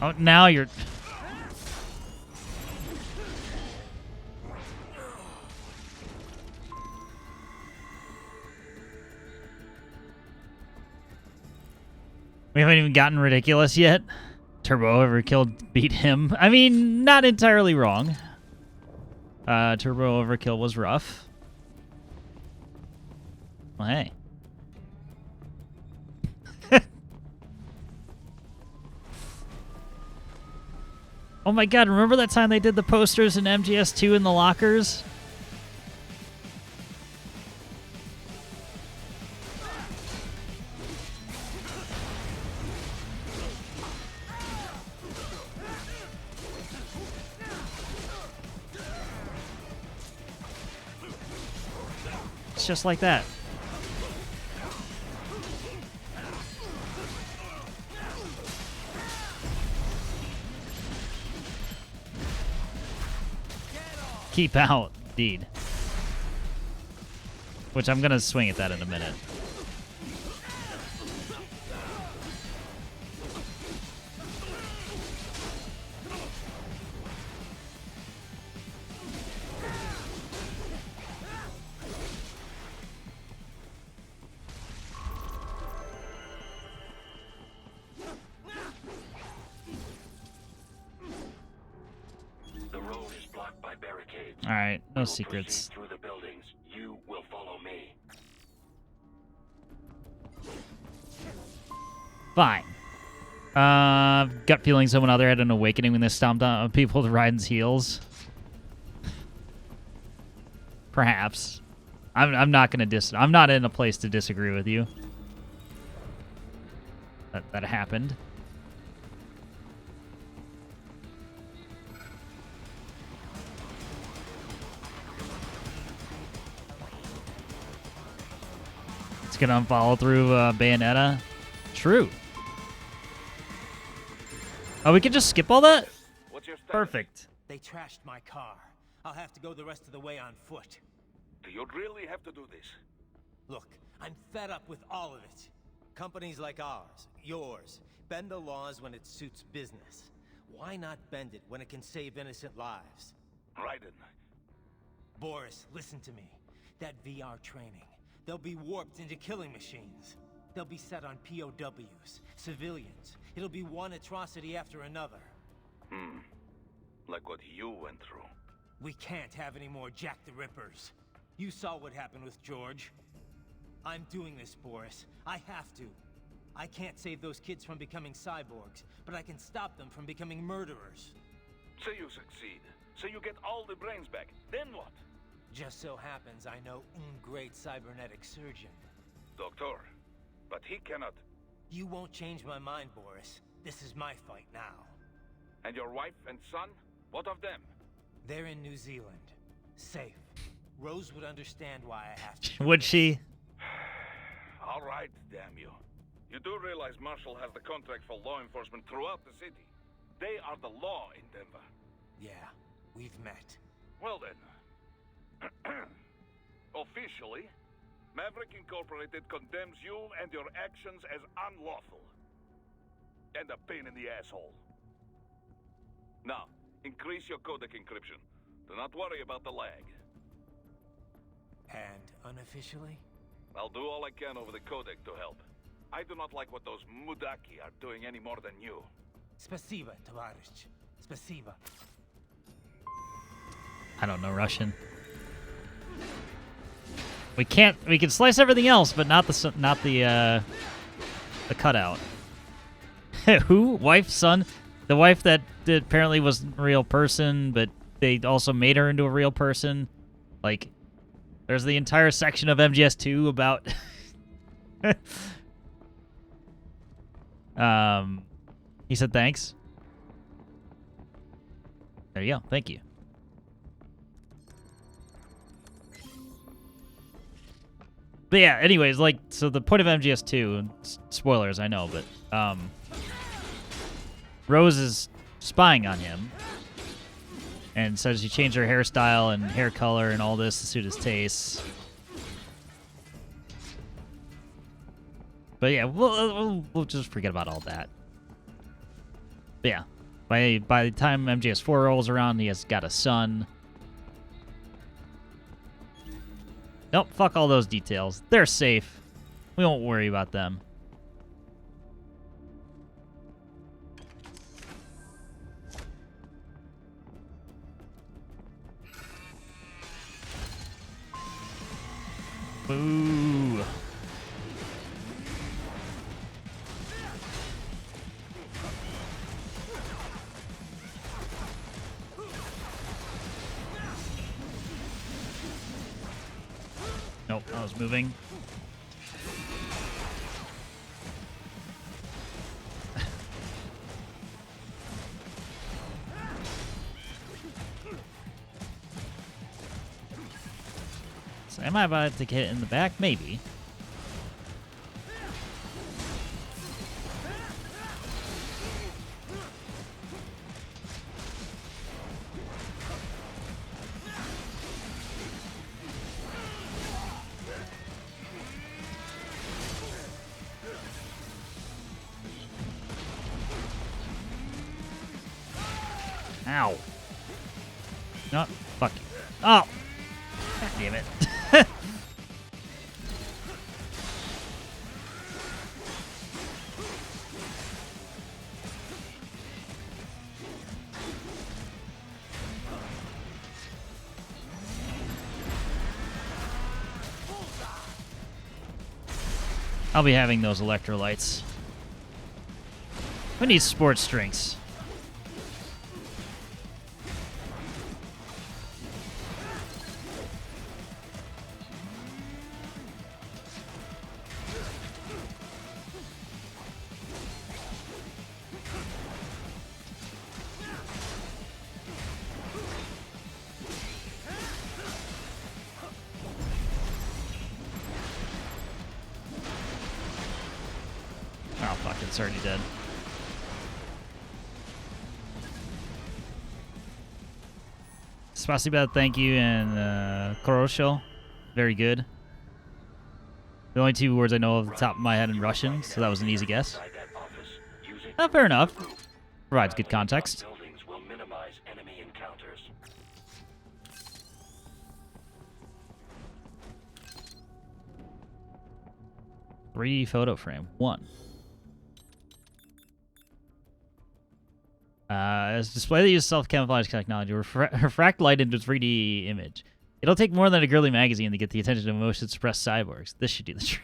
Oh, now you're... We haven't even gotten ridiculous yet. Turbo Overkill beat him. I mean, not entirely wrong. Turbo Overkill was rough. Well, hey. Oh my god, remember that time they did the posters in MGS2 in the lockers? It's just like that. Keep out, indeed. Which I'm gonna swing at that in a minute. Alright, no secrets. Through the buildings. You will follow me. Fine. Gut feeling someone out there had an awakening when they stomped on people to Raiden's heels. Perhaps. I'm not gonna I'm not in a place to disagree with you. That happened. Gonna follow through Bayonetta. True. Oh, we can just skip all that? What's your status? Perfect. They trashed my car. I'll have to go the rest of the way on foot. Do you really have to do this? Look, I'm fed up with all of it. Companies like ours, yours, bend the laws when it suits business. Why not bend it when it can save innocent lives? Raiden. Boris, listen to me. That VR training, they'll be warped into killing machines. They'll be set on POWs, civilians. It'll be one atrocity after another. Like what you went through. We can't have any more Jack the Rippers. You saw what happened with George. I'm doing this, Boris. I have to. I can't save those kids from becoming cyborgs, but I can stop them from becoming murderers. Say you succeed. Say you get all the brains back. Then what? Just so happens I know great cybernetic surgeon. Doctor. But he cannot. You won't change my mind, Boris. This is my fight now. And your wife and son? What of them? They're in New Zealand. Safe. Rose would understand why I have to. Would she? All right, damn you. You do realize Marshall has the contract for law enforcement throughout the city. They are the law in Denver. Yeah, we've met. Well then. Officially, Maverick Incorporated condemns you and your actions as unlawful. And a pain in the asshole. Now, increase your codec encryption. Do not worry about the lag. And unofficially? I'll do all I can over the codec to help. I do not like what those Mudaki are doing any more than you. Spasiba, Tavarish. Spasiba. I don't know Russian. We can slice everything else, but not the cutout. Who? Wife, son? The wife that apparently was a real person, but they also made her into a real person. Like, there's the entire section of MGS2 about... He said thanks. There you go. Thank you. But yeah, anyways, like, so the point of MGS2, spoilers, I know, but, Rose is spying on him and says she changed her hairstyle and hair color and all this to suit his tastes. But yeah, we'll just forget about all that. But yeah, by the time MGS4 rolls around, he has got a son. Nope, fuck all those details. They're safe. We won't worry about them. Boo. Nope, I was moving. So am I about to get it in the back? Maybe. Ow. No, fuck you. Oh! God damn it. I'll be having those electrolytes. Who needs sports drinks? Oh, fuck, it's already dead. Spasiba, thank you, and Korosho, very good. The only two words I know off the top of my head in Russian, so that was an easy guess. Fair enough. Provides good context. 3D photo frame. 1. As a display that uses self-camouflage technology, refract light into a 3D image. It'll take more than a girly magazine to get the attention of motion-suppressed cyborgs. This should do the trick.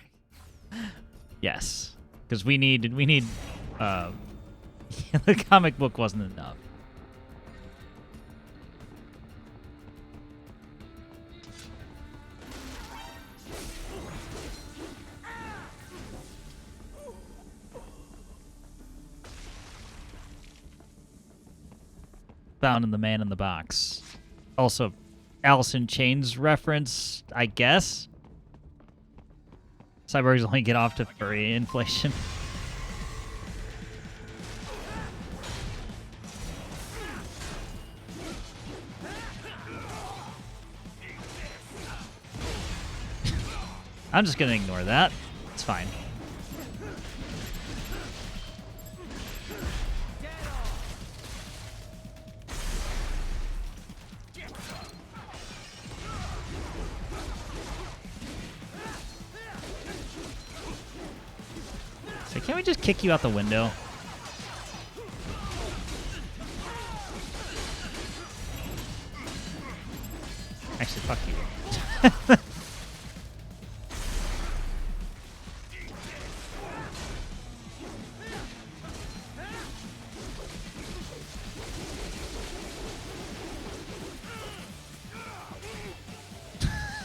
Yes, because we need. The comic book wasn't enough. Found in the Man in the Box. Also, Alice in Chains reference, I guess. Cyborgs only get off to furry inflation. I'm just gonna ignore that. It's fine. So can't we just kick you out the window? Actually, fuck you.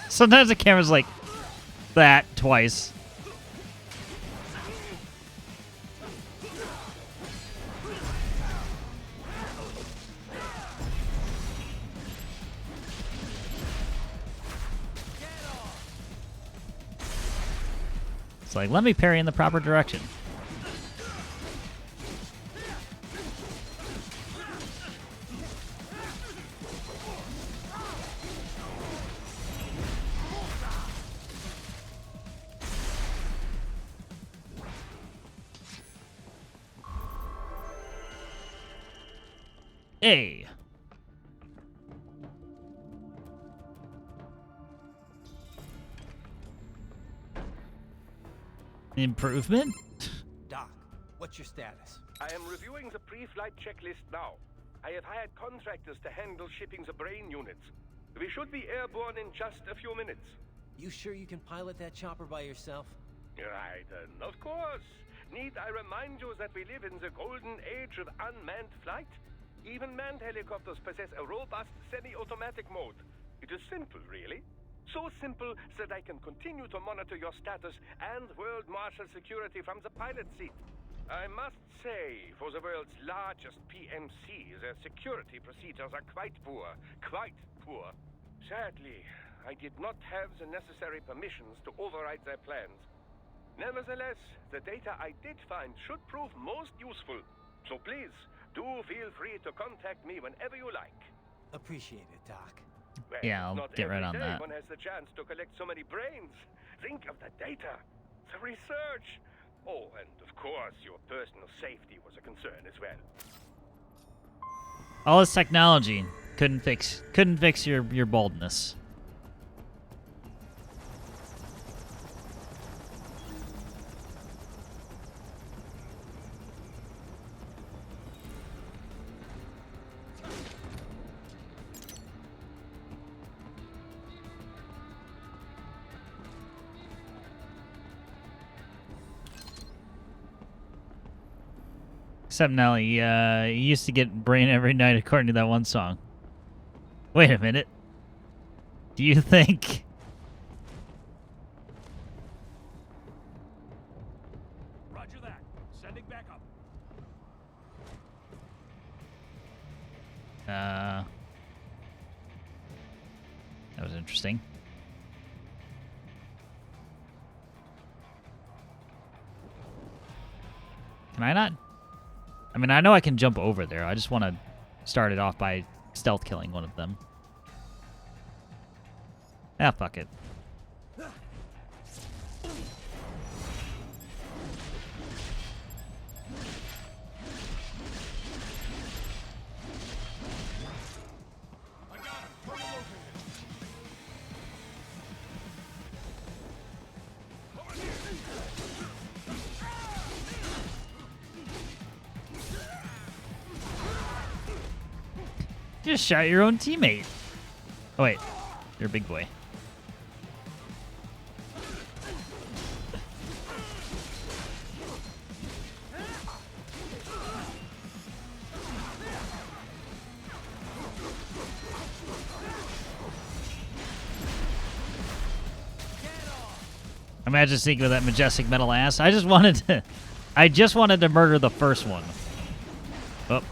Sometimes the camera's like that twice. It's like, let me parry in the proper direction. Hey. Improvement? Doc, what's your status? I am reviewing the pre-flight checklist now. I have hired contractors to handle shipping the brain units. We should be airborne in just a few minutes. You sure you can pilot that chopper by yourself? Right, of course. Need I remind you that we live in the golden age of unmanned flight? Even manned helicopters possess a robust semi-automatic mode. It is simple, really. So simple that I can continue to monitor your status and world marshal security from the pilot seat. I must say, for the world's largest PMC, their security procedures are quite poor. Quite poor. Sadly, I did not have the necessary permissions to override their plans. Nevertheless, the data I did find should prove most useful. So please, do feel free to contact me whenever you like. Appreciate it, Doc. Well, Yeah, I'll not get right every on day that. one has the chance to collect so many brains. Think of the data, the research. Oh, and of course, your personal safety was a concern as well. All this technology couldn't fix your baldness. Except Nelly, he used to get brain every night according to that one song. Wait a minute. Do you think... Roger that. Sending back up. That was interesting. Can I not? I mean, I know I can jump over there. I just want to start it off by stealth killing one of them. Ah, fuck it. You just shot your own teammate. Oh, wait. You're a big boy. Imagine seeing with that majestic metal ass. I just wanted to murder the first one. Oh,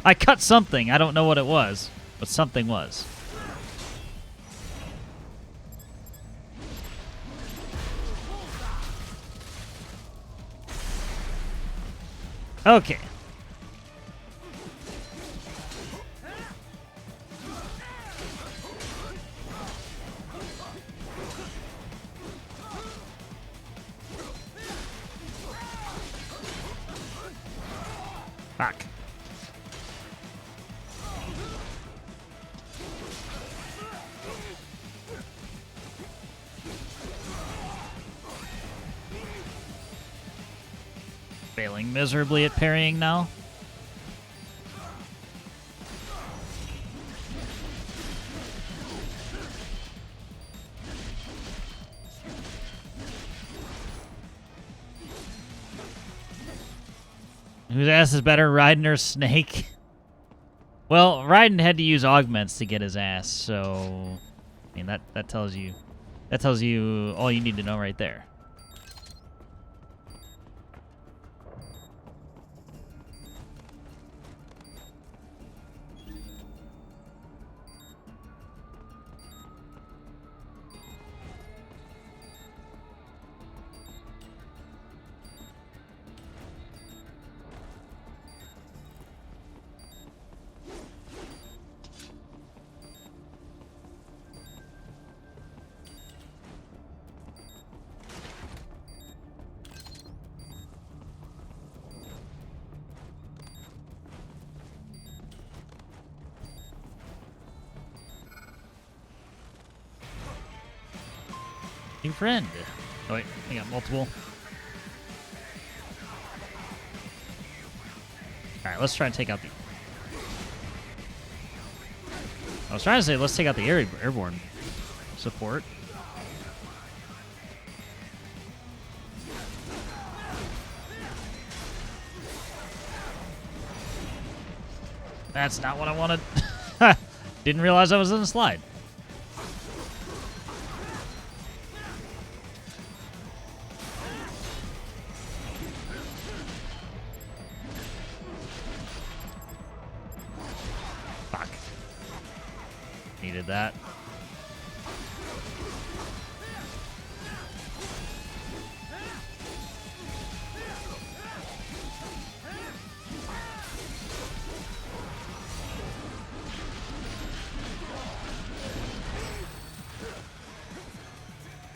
I cut something. I don't know what it was, but something was. Okay. Fuck. Failing miserably at parrying now. Whose ass is better, Raiden or Snake? Well, Raiden had to use augments to get his ass, so I mean that tells you all you need to know right there. New friend. Oh wait, I got multiple. Alright, let's try and take out the... I was trying to say, let's take out the airborne support. That's not what I wanted. Didn't realize I was in a slide. Fuck. Needed that.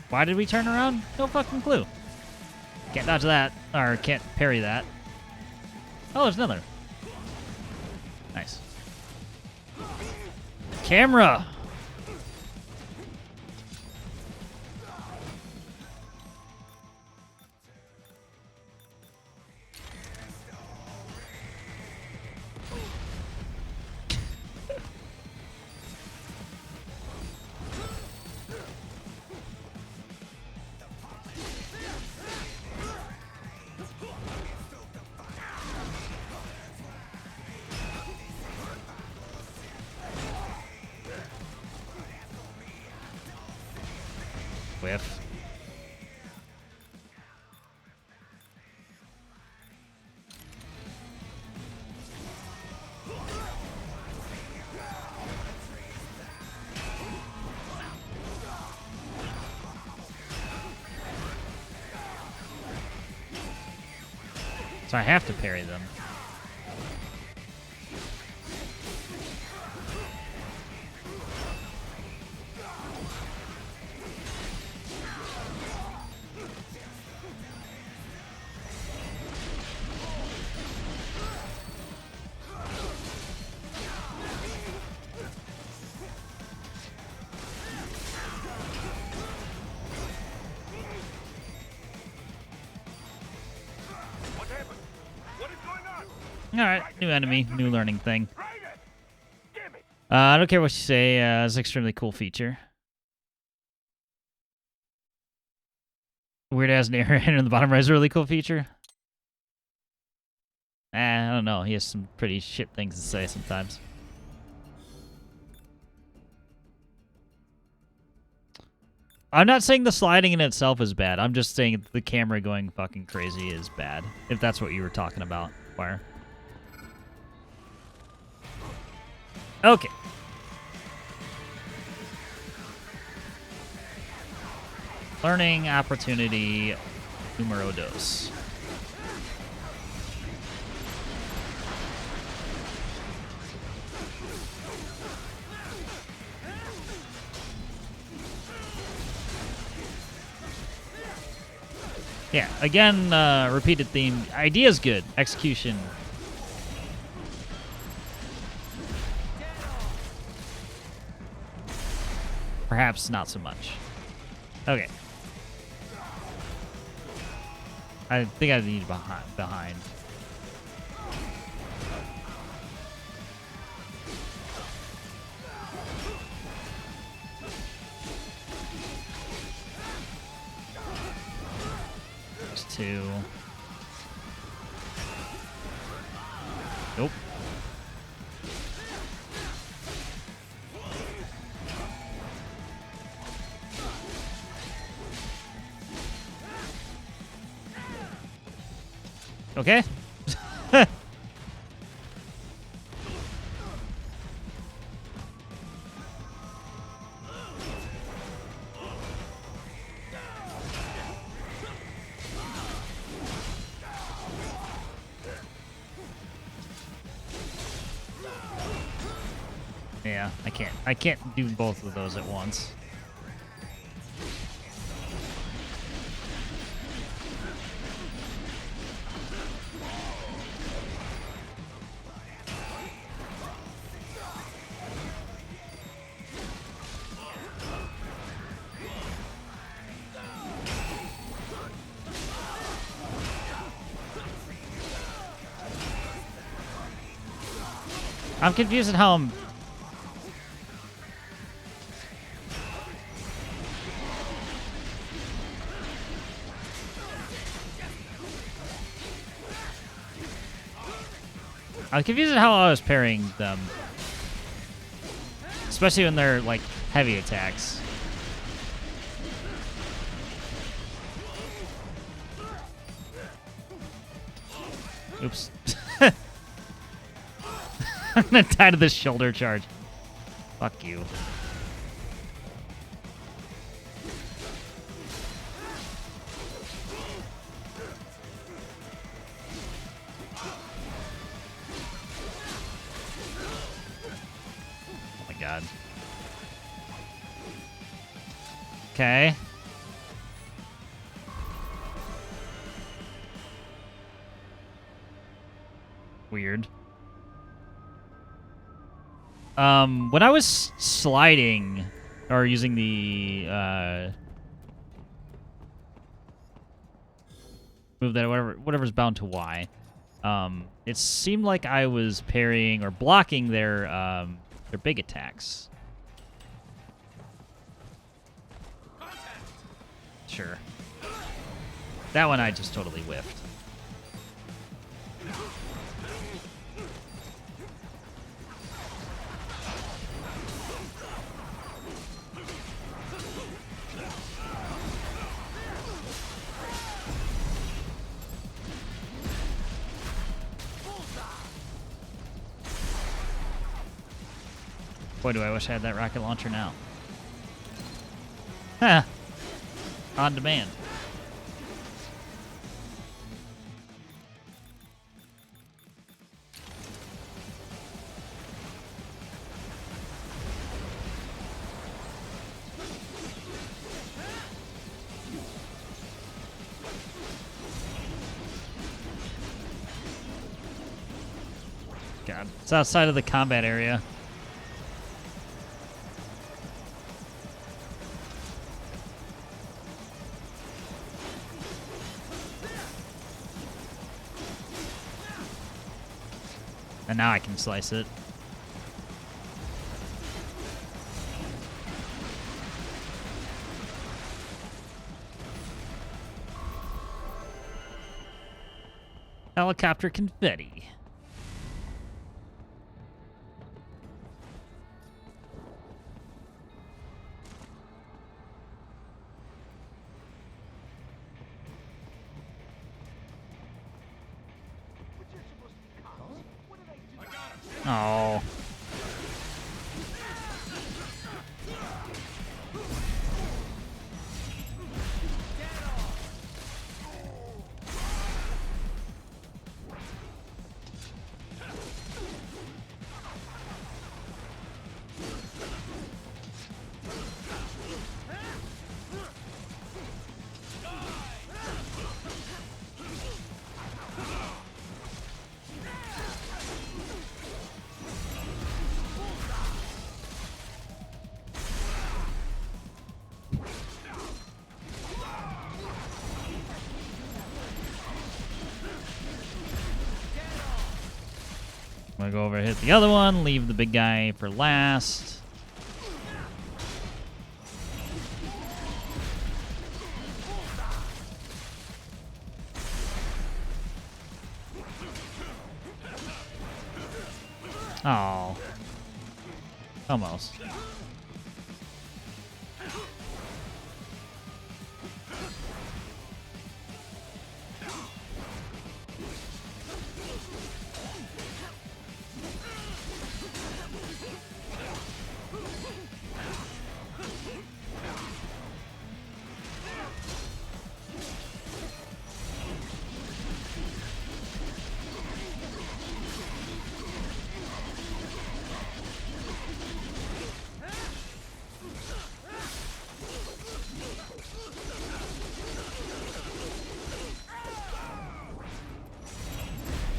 Why did we turn around? No fucking clue. Can't dodge that, or can't parry that. Oh, there's another. Nice. Camera! Whiff. So I have to parry them. Alright, new enemy, new learning thing. I don't care what you say, it's an extremely cool feature. Weird ass narrator in the bottom right is a really cool feature. I don't know, he has some pretty shit things to say sometimes. I'm not saying the sliding in itself is bad, I'm just saying the camera going fucking crazy is bad. If that's what you were talking about, Fire. Okay. Learning opportunity numero dos. Yeah, again, repeated theme. Idea's good. Execution. Perhaps not so much. Okay. I think I need behind. There's two. Nope. Okay. Yeah, I can't do both of those at once. I'm confused at how I'm... I'm confused at how I was parrying them. Especially when they're, like, heavy attacks. Oops. I'm gonna die to this shoulder charge. Fuck you. Oh my god. Okay. Weird. When I was sliding, or using the, move that, whatever's bound to Y, it seemed like I was parrying or blocking their big attacks. Sure. That one I just totally whiffed. Boy, do I wish I had that rocket launcher now. Ha! On demand. God, it's outside of the combat area. And now I can slice it. Helicopter confetti. Oh. I'm gonna go over and hit the other one, leave the big guy for last. Oh. Almost.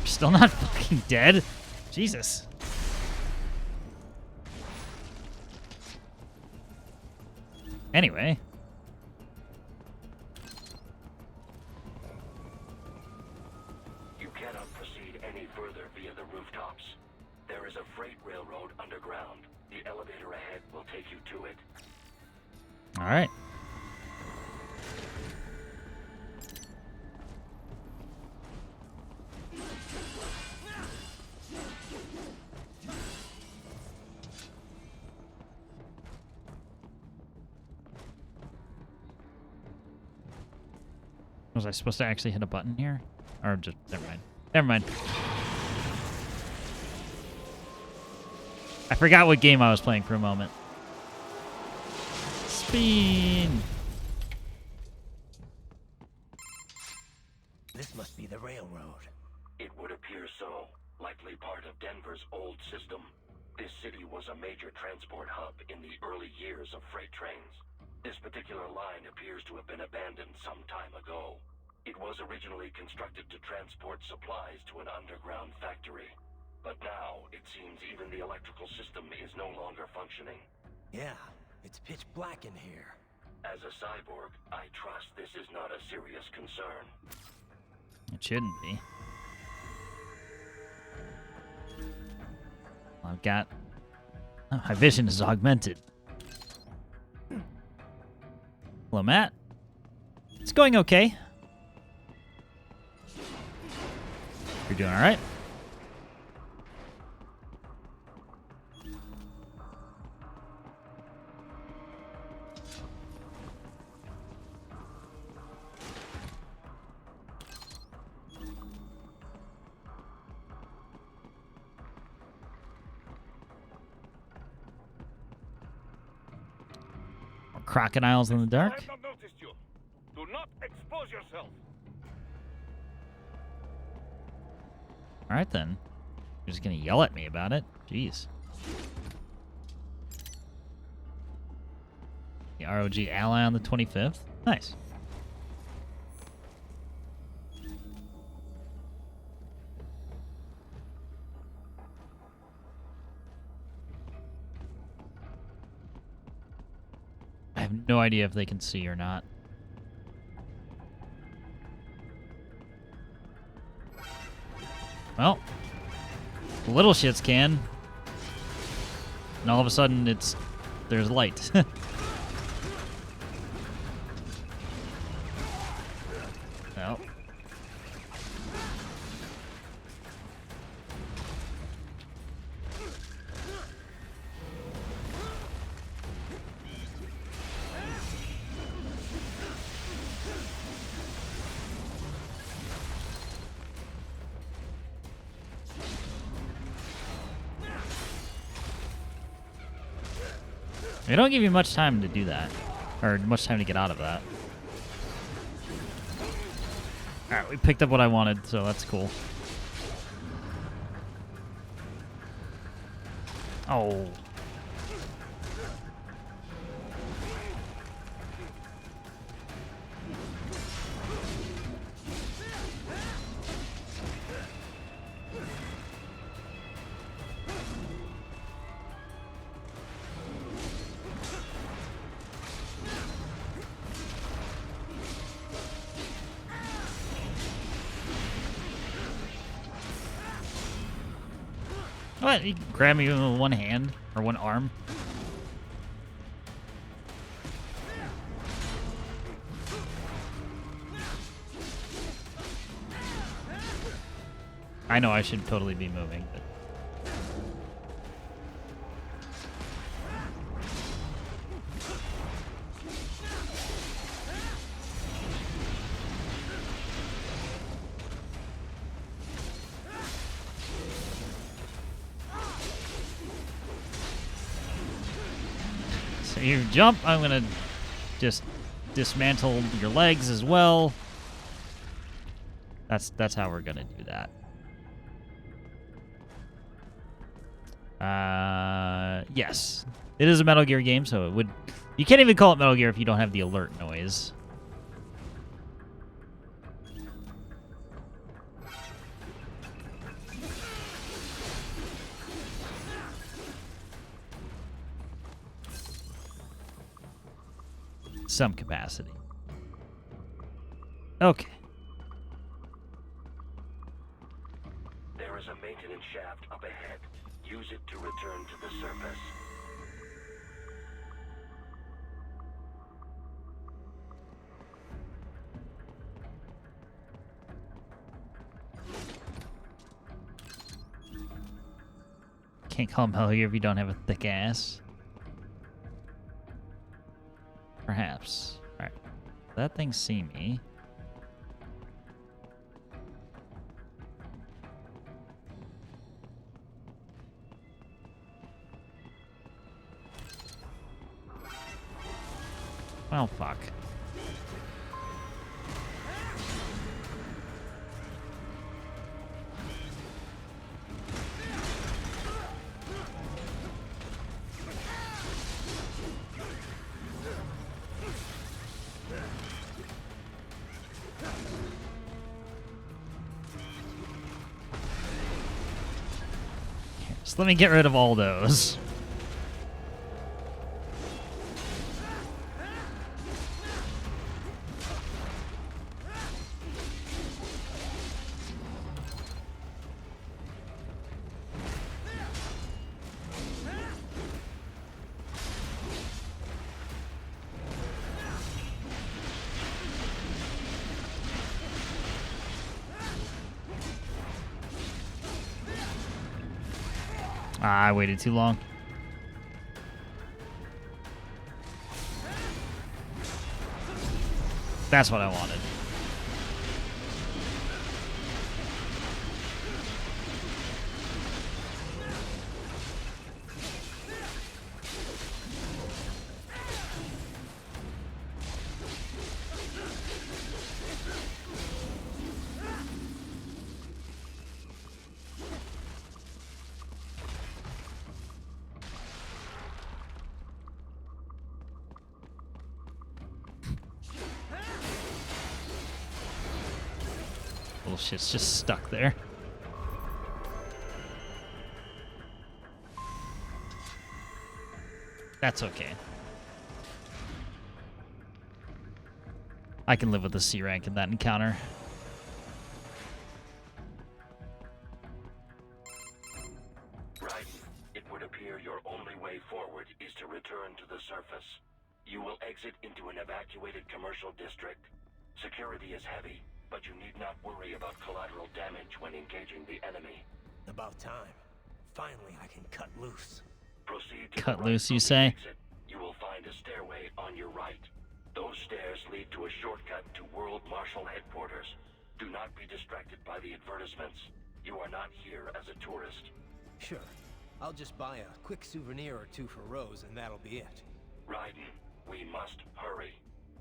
Still not fucking dead? Jesus. Anyway. You cannot proceed any further via the rooftops. There There is a freight railroad underground. The elevator ahead will take you to it. All right. Was I supposed to actually hit a button here? Or just, never mind. Never mind. I forgot what game I was playing for a moment. Spin! This must be the railroad. It would appear so. Likely part of Denver's old system. This city was a major transport hub in the early years of freight trains. This particular line appears to have been abandoned some time ago. It was originally constructed to transport supplies to an underground factory. But now, it seems even the electrical system is no longer functioning. Yeah, it's pitch black in here. As a cyborg, I trust this is not a serious concern. It shouldn't be. I've got... Oh, my vision is augmented. Hello, Matt. It's going okay. You're doing all right? Crocodiles in the dark? I have not noticed you. Do not expose yourself. Alright then. You're just gonna yell at me about it? Jeez. The ROG ally on the 25th? Nice. I have no idea if they can see or not. Well, the little shits can. And all of a sudden, there's light. Well. They don't give you much time to do that. Or much time to get out of that. Alright, we picked up what I wanted, so that's cool. Oh. What? You grab me with one hand or one arm? I know I should totally be moving, but... So you jump, I'm gonna just dismantle your legs as well. That's how we're gonna do that. Yes. It is a Metal Gear game, so it would... You can't even call it Metal Gear if you don't have the alert noise. Some capacity. Okay. There is a maintenance shaft up ahead. Use it to return to the surface. Can't call him hell here if you don't have a thick ass. Perhaps. Alright. That thing see me. Well, fuck. So let me get rid of all those. I waited too long. That's what I wanted. Little shit's just stuck there. That's okay. I can live with the C rank in that encounter. Right. It would appear your only way forward is to return to the surface. You will exit into an evacuated commercial district. Security is heavy, but you need not worry about collateral damage when engaging the enemy. About time. Finally, I can cut loose. Proceed to Cut the right loose, you from the say? exit. You will find a stairway on your right. Those stairs lead to a shortcut to World Marshal Headquarters. Do not be distracted by the advertisements. You are not here as a tourist. Sure. I'll just buy a quick souvenir or two for Rose, and that'll be it. Raiden, we must hurry.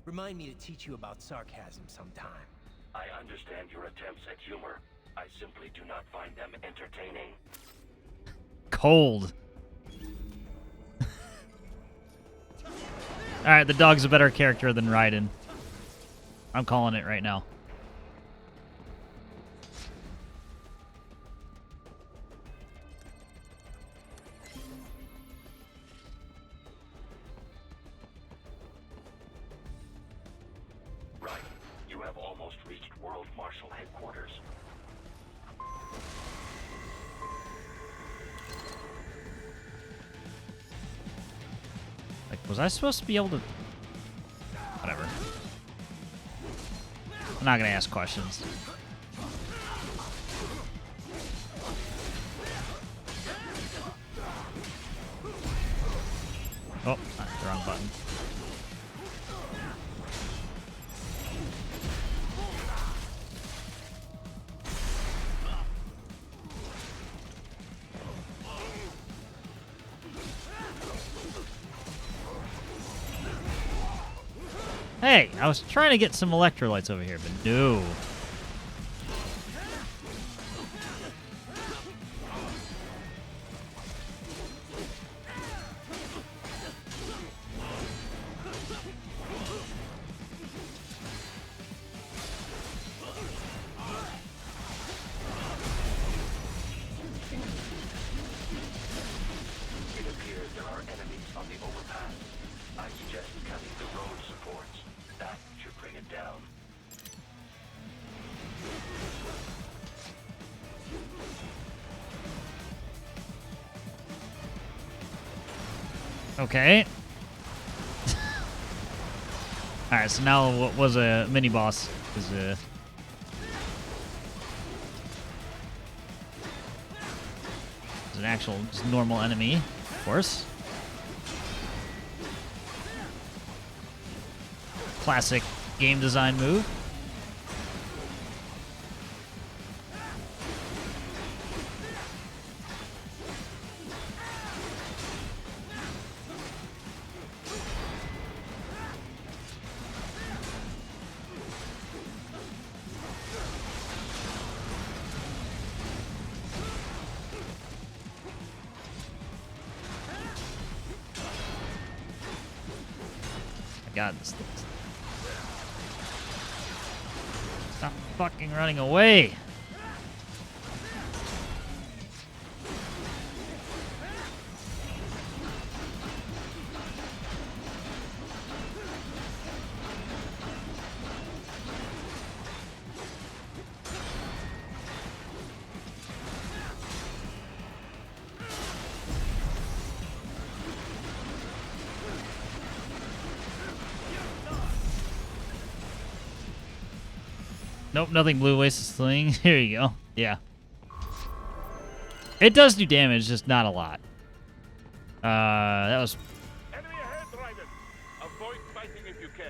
Remind me to teach you about sarcasm sometime. I understand your attempts at humor. I simply do not find them entertaining. Cold. Alright, the dog's a better character than Raiden. I'm calling it right now. Right. You have almost reached World Marshal Headquarters. Like, was I supposed to be able to... Whatever. I'm not gonna ask questions. Oh, the wrong button. Hey, I was trying to get some electrolytes over here, but no. It appears there are enemies on the overpass. I suggest cutting the road supports. That should bring it down. Okay. Alright, so now what was a mini boss is an actual just normal enemy, of course. Classic game design move. God, this thing. Stop fucking running away. Nope, nothing blue. Waste this thing. Here you go. Yeah. It does do damage, just not a lot. That was... Enemy ahead, Raiden. Avoid fighting if you can.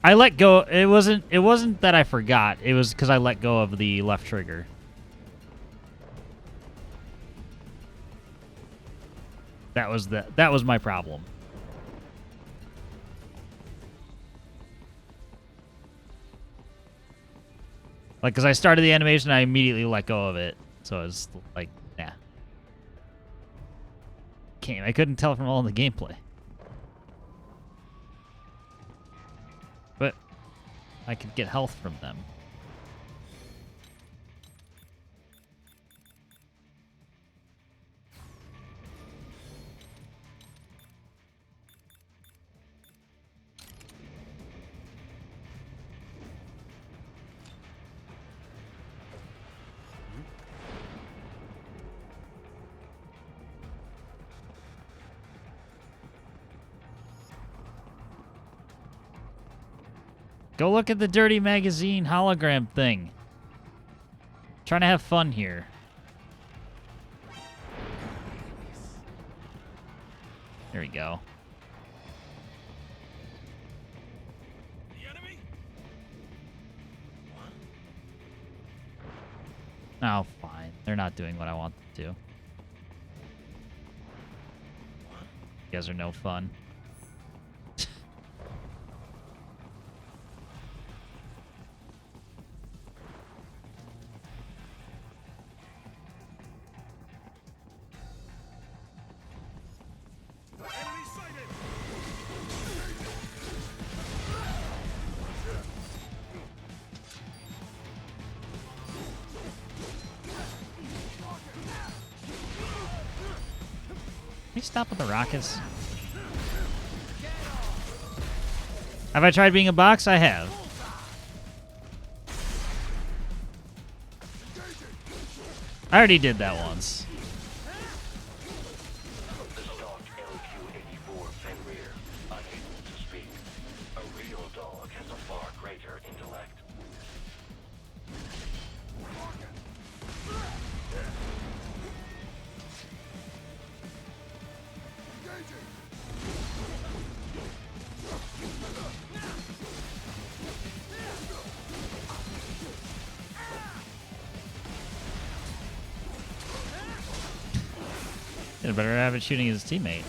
I let go. It wasn't that I forgot. It was because I let go of the left trigger. That was my problem. Like, because I started the animation, I immediately let go of it. So I was like, nah. I couldn't tell from all the gameplay. But I could get health from them. Go look at the Dirty Magazine hologram thing. Trying to have fun here. There we go. The enemy? Oh, fine. They're not doing what I want them to. You guys are no fun. Can you stop with the rockets? Have I tried being a box? I have. I already did that once. The stock LQ-84 Fenrir, unable to speak. A real dog has a far greater intellect. He'd better have it shooting his teammate.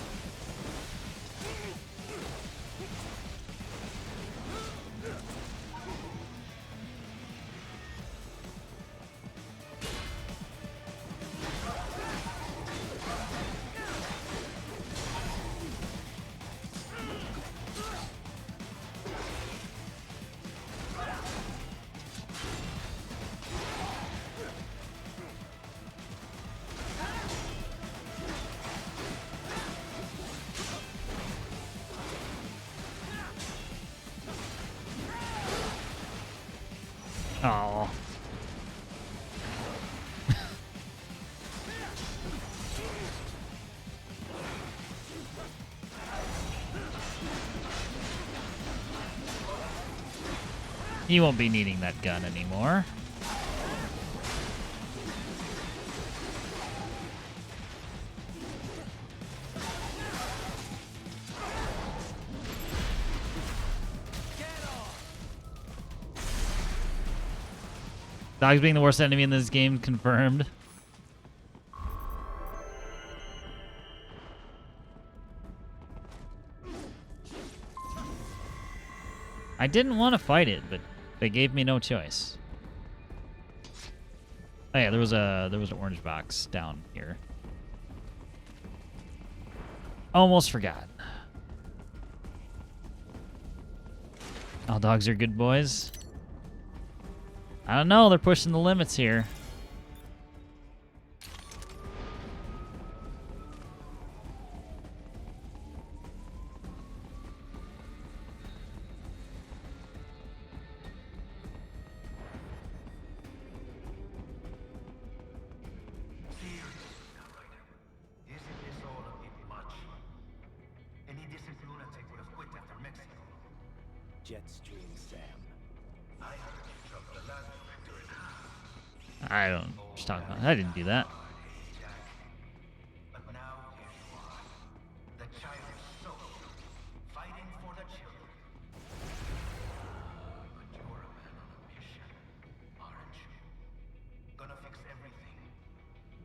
Oh. You won't be needing that gun anymore. Dogs being the worst enemy in this game confirmed. I didn't want to fight it, but they gave me no choice. Oh yeah, there was an orange box down here. Almost forgot. All dogs are good boys. I don't know, they're pushing the limits here. I don't know what you're talking about. I didn't do that. But now here you are. The child's soul, fighting for the children. But you're a man on a mission, aren't you? Gonna fix everything.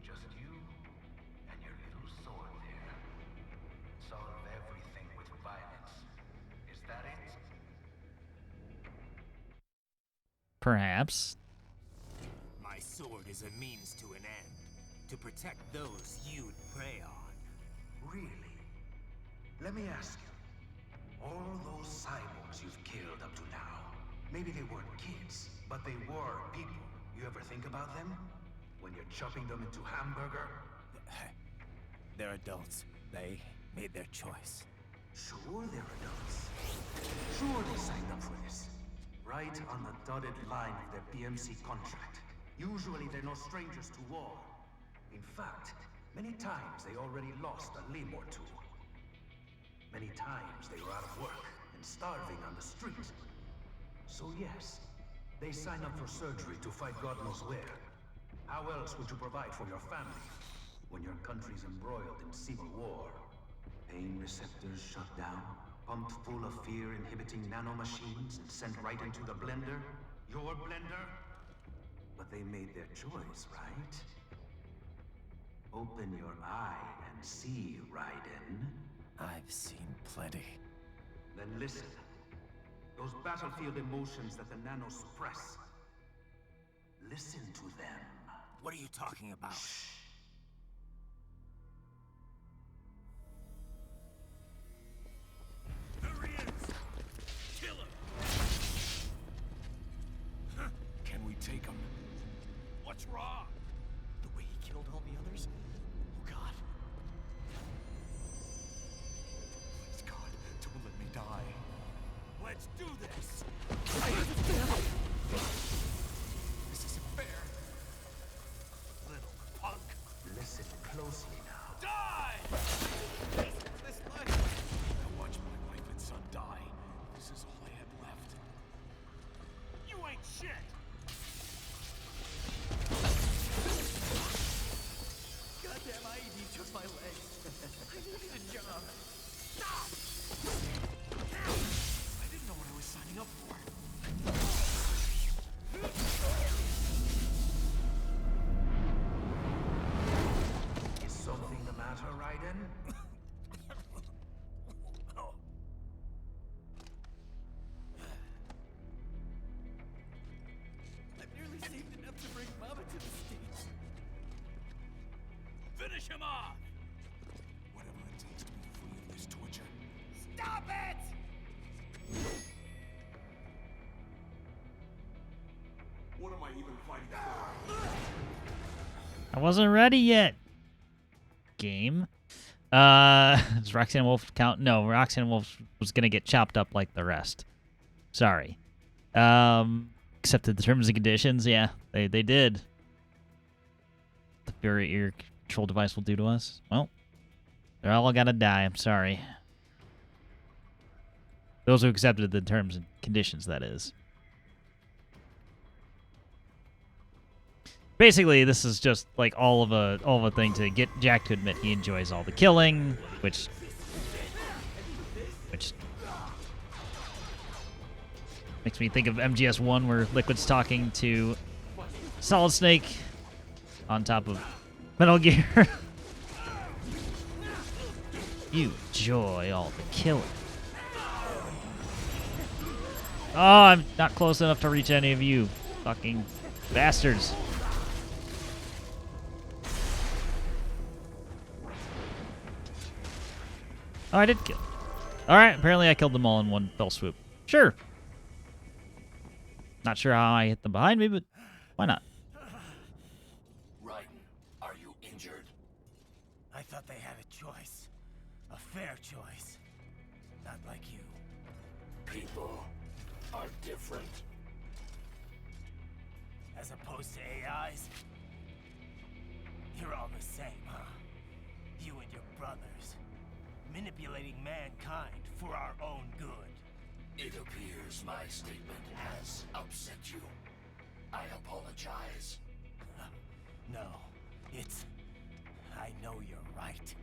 Just you and your little sword there. Solve everything with violence. Is that it? Perhaps. My sword is a means to an end, to protect those you'd prey on. Really? Let me ask you. All those cyborgs you've killed up to now, maybe they weren't kids, but they were people. You ever think about them? When you're chopping them into hamburger? They're adults. They made their choice. Sure they're adults. Sure they signed up for this. Right on the dotted line of their PMC contract. Usually they're no strangers to war. In fact, many times they already lost a limb or two. Many times they were out of work and starving on the street. So yes, they sign up for surgery to fight God knows where. How else would you provide for your family when your country's embroiled in civil war? Pain receptors shut down, pumped full of fear-inhibiting nanomachines and sent right into the blender? Your blender? But they made their choice, right? Open your eye and see, Raiden. I've seen plenty. Then listen. Those battlefield emotions that the nanos suppress. Listen to them. What are you talking about? There he is! Kill him! Can we take him? What's wrong? The way he killed all the others? Oh God. Please, God, don't let me die. Let's do this! This isn't fair. Little punk! Listen closely now. Die! This life. I watched my wife and son die. This is all I had left. You ain't shit! Goddamn IED took my leg. I needed a job. Stop! I didn't know what I was signing up for. Is something the matter, Raiden? I've nearly saved enough to bring Mama to the States. Finish him off! Whatever it takes to be free of this torture. Stop it! What am I even fighting for? I wasn't ready yet. Game. Does Roxanne Wolf count? No, Roxanne Wolf was gonna get chopped up like the rest. Sorry. Accepted the terms and conditions. Yeah, they did. The Fury ear control device will do to us. Well, they're all gotta die. I'm sorry. Those who accepted the terms and conditions, that is. Basically, this is just like all of a thing to get Jack to admit he enjoys all the killing, which makes me think of MGS1 where Liquid's talking to Solid Snake on top of Metal Gear. You enjoy all the killing. Oh, I'm not close enough to reach any of you fucking bastards. Oh, I did kill. Alright, apparently I killed them all in one fell swoop. Sure. Not sure how I hit them behind me, but why not? Raiden, are you injured? I thought they had a choice. A fair choice. Not like you. People are different. As opposed to AIs? You're all the same, huh? You and your brothers. Manipulating mankind for our own good. It appears my statement has upset you. I apologize. No, it's... I know you're right.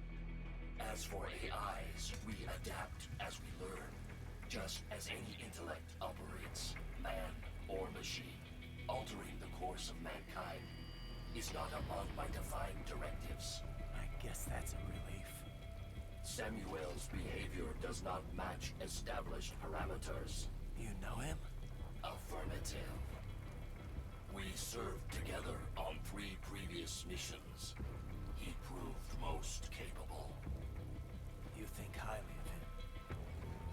As for AIs, we adapt as we learn. Just as any intellect operates, man or machine, altering the course of mankind is not among my defined directives. I guess that's a relief. Samuel's behavior does not match established parameters. You know him? Affirmative. We served together on 3 previous missions. He proved most capable. You think highly of him?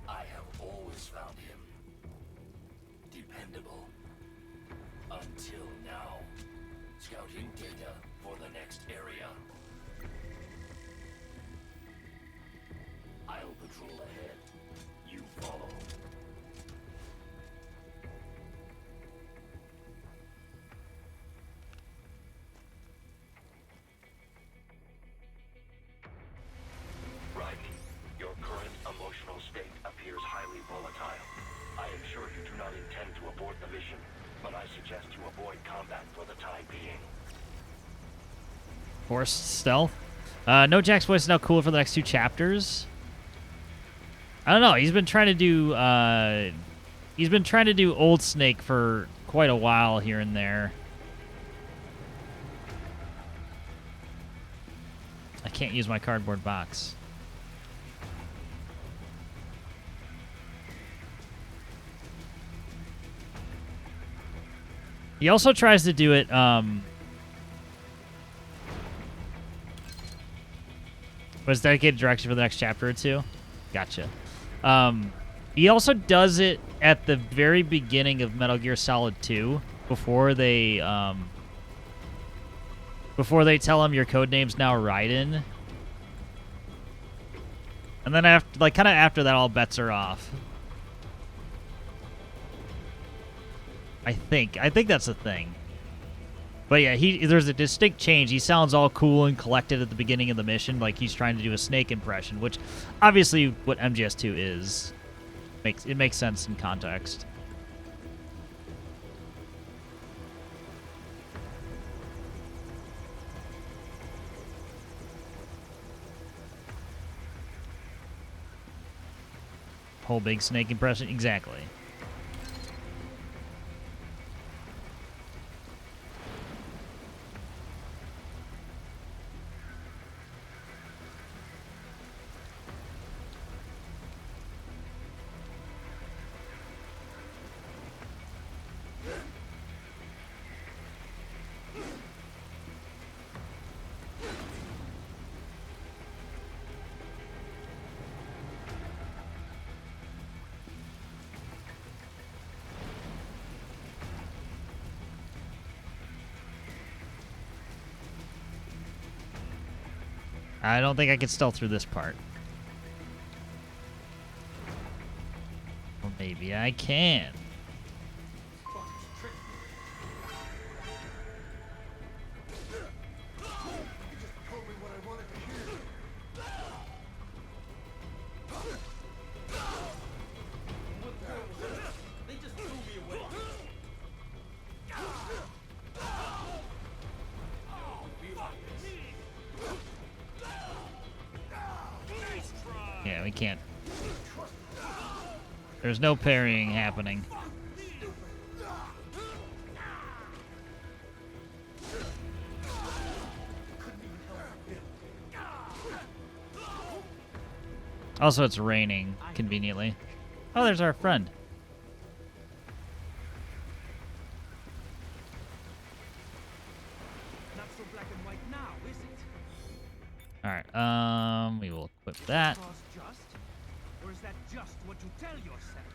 I have always found him dependable. Until now. Scouting data for the next area. I'll patrol ahead. You follow. Raiden, your current emotional state appears highly volatile. I am sure you do not intend to abort the mission, but I suggest you avoid combat for the time being. Forced stealth. No, Jack's voice is now cool for the next 2 chapters. I don't know. He's been trying to do Old Snake for quite a while here and there. I can't use my cardboard box. He also tries to do it, was dedicated direction for the next chapter or 2? Gotcha. He also does it at the very beginning of Metal Gear Solid 2 before they tell him your codename's now Raiden. And then after, like, kind of after that, all bets are off. I think that's the thing. But yeah, there's a distinct change. He sounds all cool and collected at the beginning of the mission, like he's trying to do a Snake impression, which obviously what MGS2 is. It makes sense in context. Whole big Snake impression, exactly. I don't think I can stealth through this part. Or maybe I can. I can't. There's no parrying happening. Also, it's raining, conveniently. Oh, there's our friend. Not so black and white now, is it? Alright, we will equip that. Cause just? Or is that just what you tell yourself?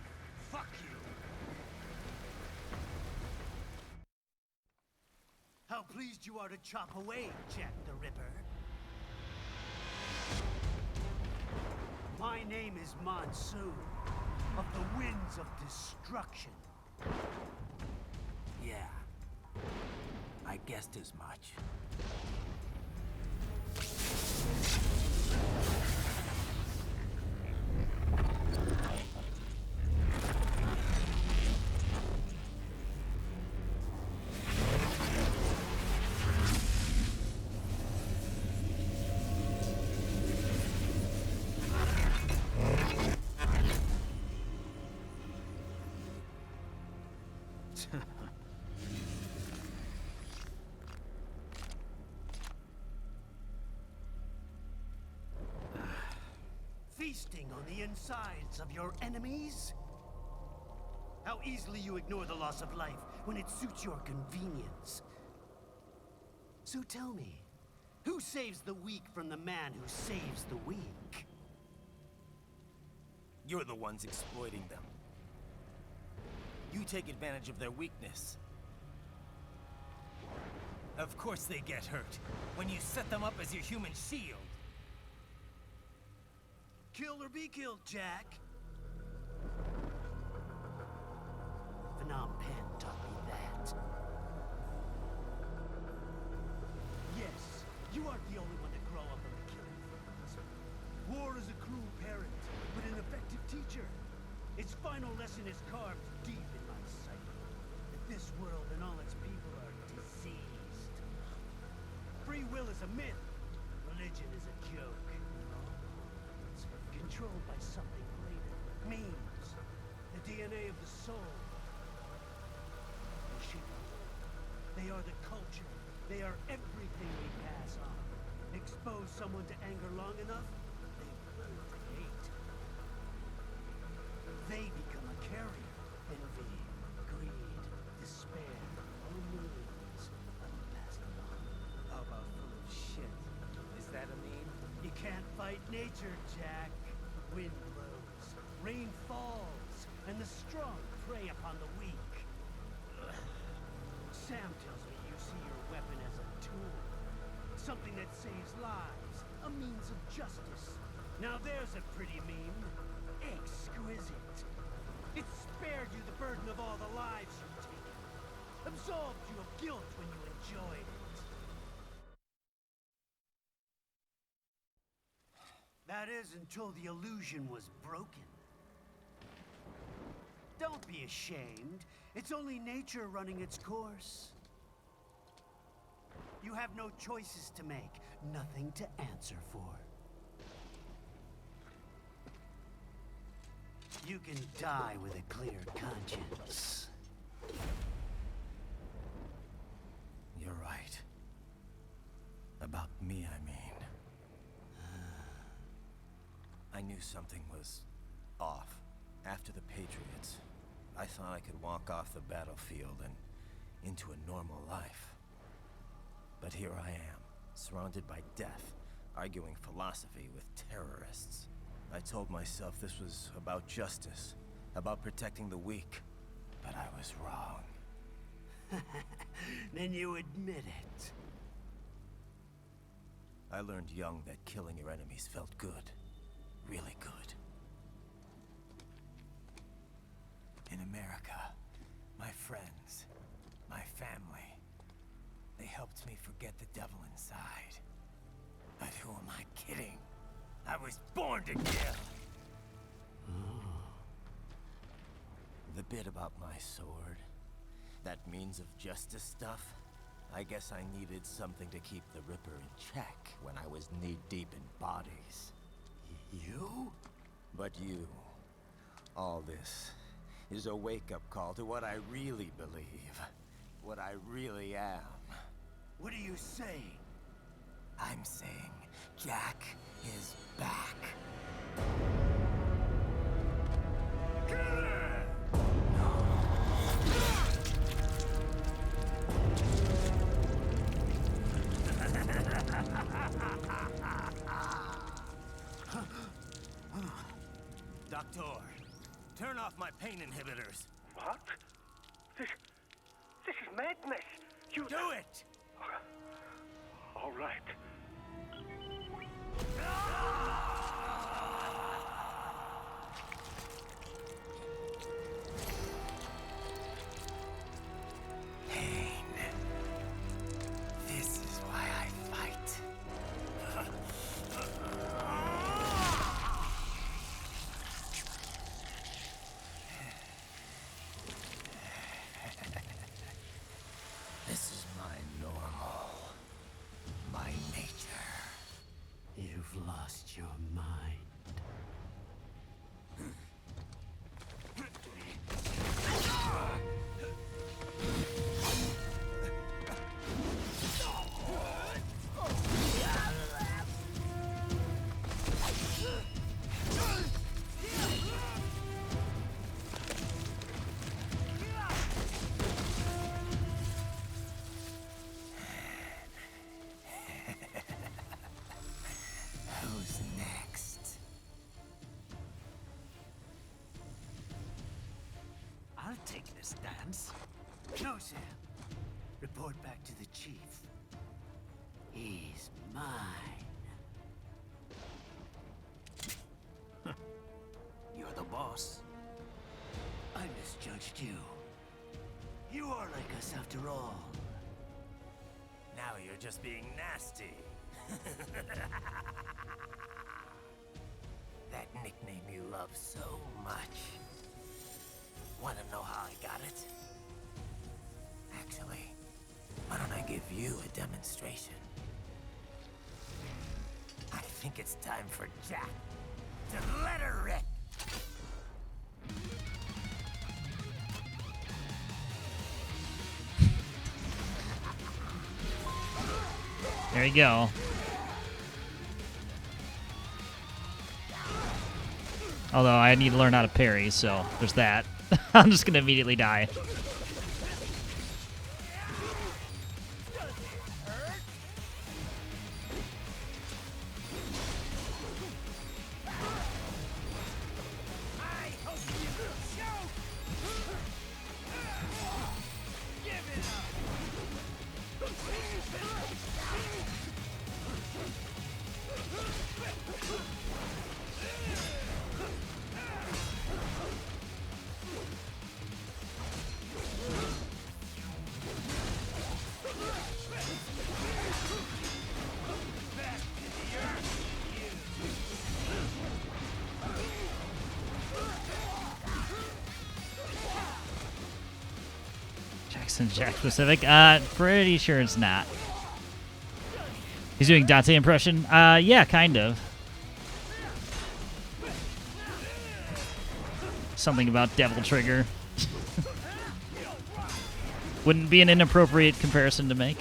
Fuck you! How pleased you are to chop away, Jack the Ripper. My name is Monsoon, of the Winds of Destruction. Yeah, I guessed as much. Feasting on the insides of your enemies? How easily you ignore the loss of life when it suits your convenience. So tell me, who saves the weak from the man who saves the weak? You're the ones exploiting them. You take advantage of their weakness. Of course they get hurt when you set them up as your human shield. Kill or be killed, Jack. Phnom Penh taught me that. Yes, you aren't the only one to grow up on the killing fields. War is a cruel parent, but an effective teacher. Its final lesson is carved deep in my psyche. That this world and all its people are diseased. Free will is a myth. Religion is a joke. Controlled by something greater. Memes. The DNA of the soul. They shape our world. They are the culture. They are everything we pass on. Expose someone to anger long enough, they learn to hate. They become a carrier. Envy, greed, despair, all memes passed along. How about full of shit? Is that a meme? You can't fight nature, Jack. Wind blows, rain falls, and the strong prey upon the weak. Ugh. Sam tells me you see your weapon as a tool. Something that saves lives, a means of justice. Now there's a pretty meme. Exquisite. It spared you the burden of all the lives you've taken. Absolved you of guilt when you enjoyed it. That is until the illusion was broken. Don't be ashamed. It's only nature running its course. You have no choices to make, nothing to answer for. You can die with a clear conscience. You're right. About me, I mean. I knew something was off. After the Patriots, I thought I could walk off the battlefield and into a normal life. But here I am, surrounded by death, arguing philosophy with terrorists. I told myself this was about justice, about protecting the weak. But I was wrong. Then you admit it. I learned young that killing your enemies felt good. Really good. In America, my friends, my family, they helped me forget the devil inside. But who am I kidding? I was born to kill! The bit about my sword, that means of justice stuff, I guess I needed something to keep the Ripper in check when I was knee-deep in bodies. You? But you, all this is a wake-up call to what I really believe. What I really am. What are you saying? I'm saying Jack is back. Doctor, turn off my pain inhibitors. What? This is madness. You Do it! All right. Pain. This is why I fight. This is my normal. My nature. You've lost your mind. Who's next? I'll take this dance. No, sir. Report back to the chief. He's mine. You're the boss. I misjudged you. You are like us after all. Now you're just being nasty. That nickname you love so much. Want to know how I got it? Actually, why don't I give you a demonstration? I think it's time for Jack to let her rip. There you go. Although I need to learn how to parry, so there's that. I'm just gonna immediately die. Jack specific? Pretty sure it's not. He's doing Dante impression? Yeah, kind of. Something about Devil Trigger. Wouldn't be an inappropriate comparison to make.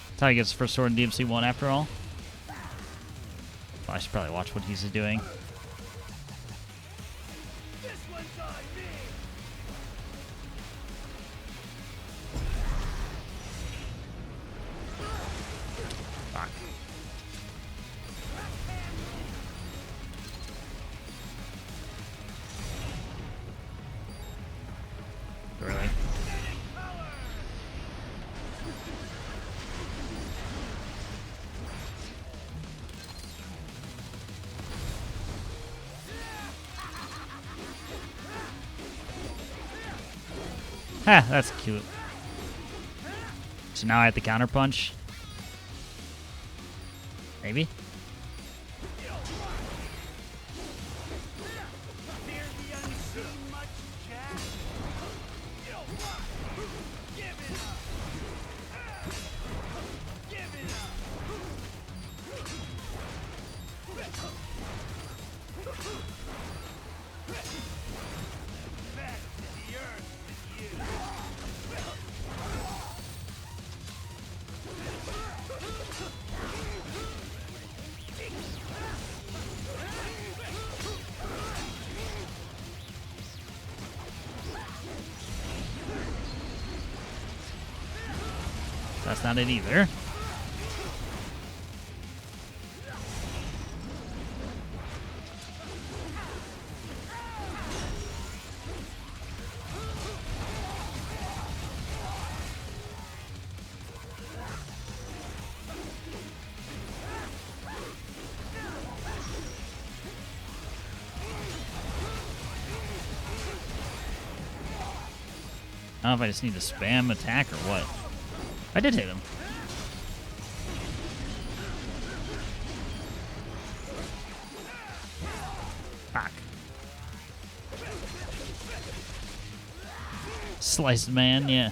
That's how he gets his first sword in DMC1 after all. Well, I should probably watch what he's doing. Fuck. Really? Ha, that's cute. So now I have to counterpunch. Maybe? That's not it either. I don't know if I just need to spam attack or what. I did hit him. Fuck. Sliced man, yeah.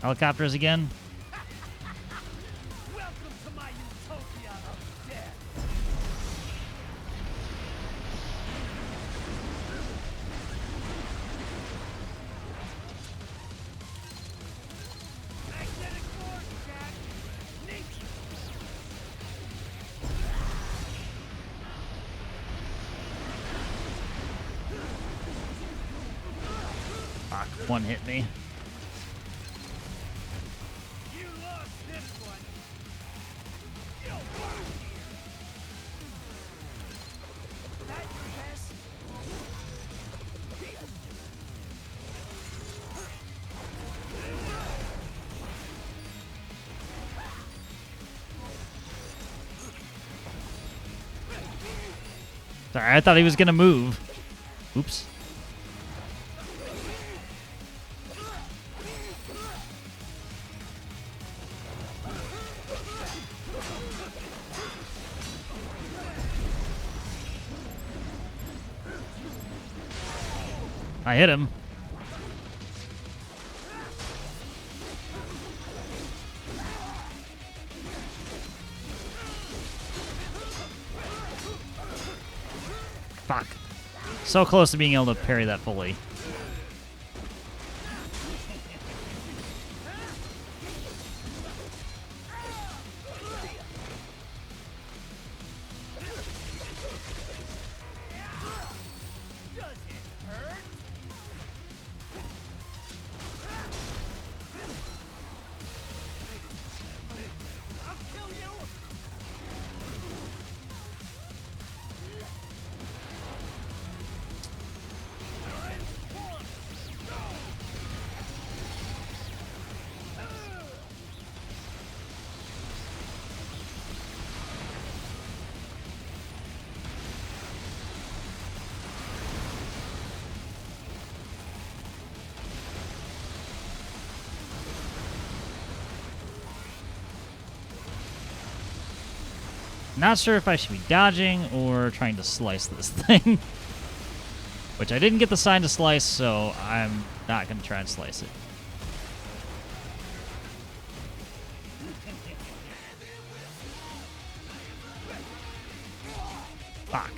Helicopters again. Welcome to my utopia of death. Magnetic force, Jack. Nature. Fuck, one hit me. Sorry, I thought he was gonna move. Oops. I hit him. Fuck. So close to being able to parry that fully. Not sure if I should be dodging or trying to slice this thing. Which I didn't get the sign to slice, so I'm not going to try and slice it. Fuck.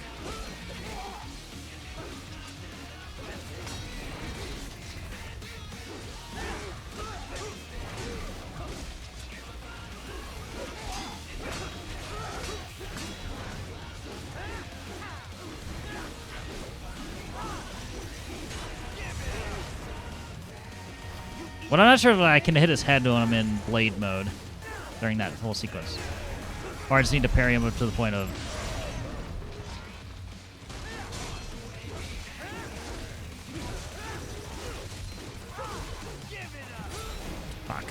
But I'm not sure if I can hit his head when I'm in blade mode. during that whole sequence. Or I just need to parry him up to the point of... Fuck.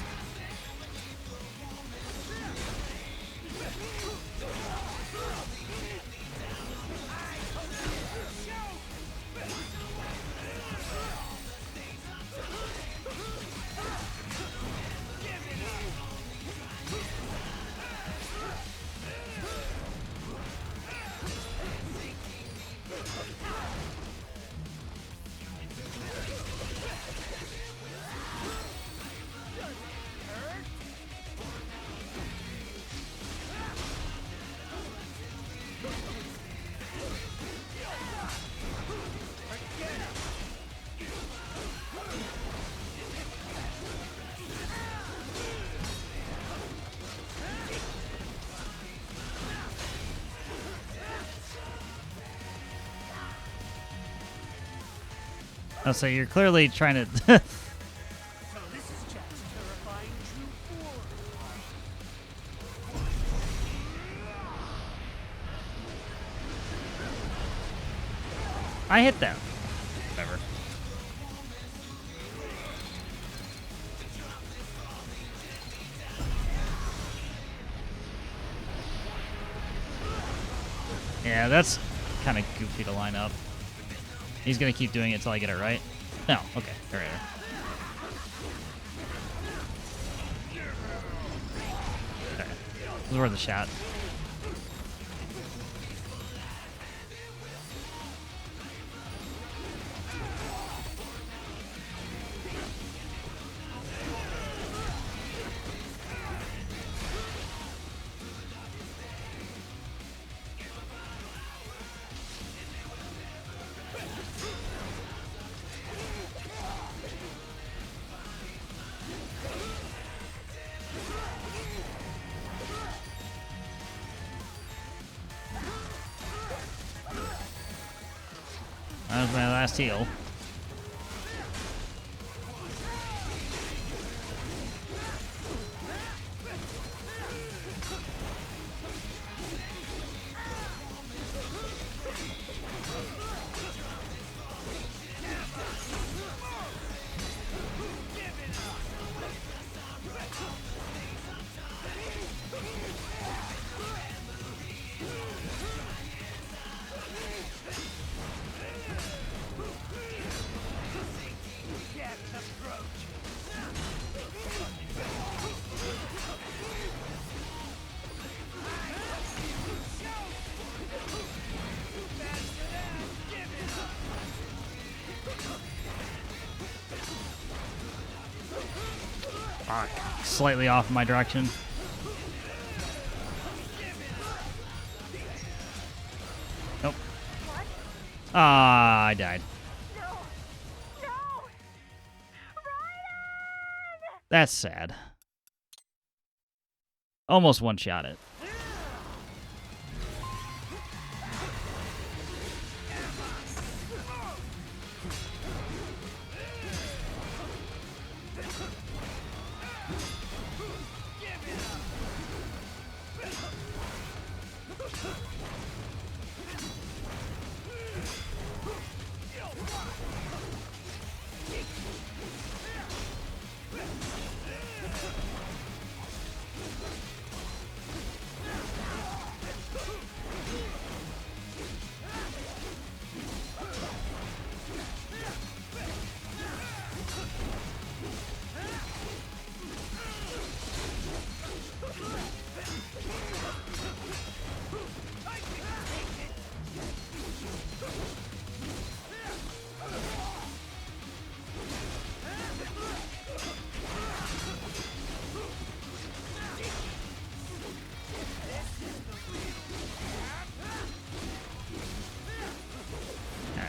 Oh, so you're clearly trying to... So this is Jack's terrifying true form. I hit them. Whatever. Yeah, that's kind of goofy to line up. He's gonna keep doing it until I get it right. No, okay, all right. Okay, this is worth a shot. That was my last heal. Fuck. Slightly off in my direction. Nope. Ah, I died. No! No! That's sad. Almost one-shot it.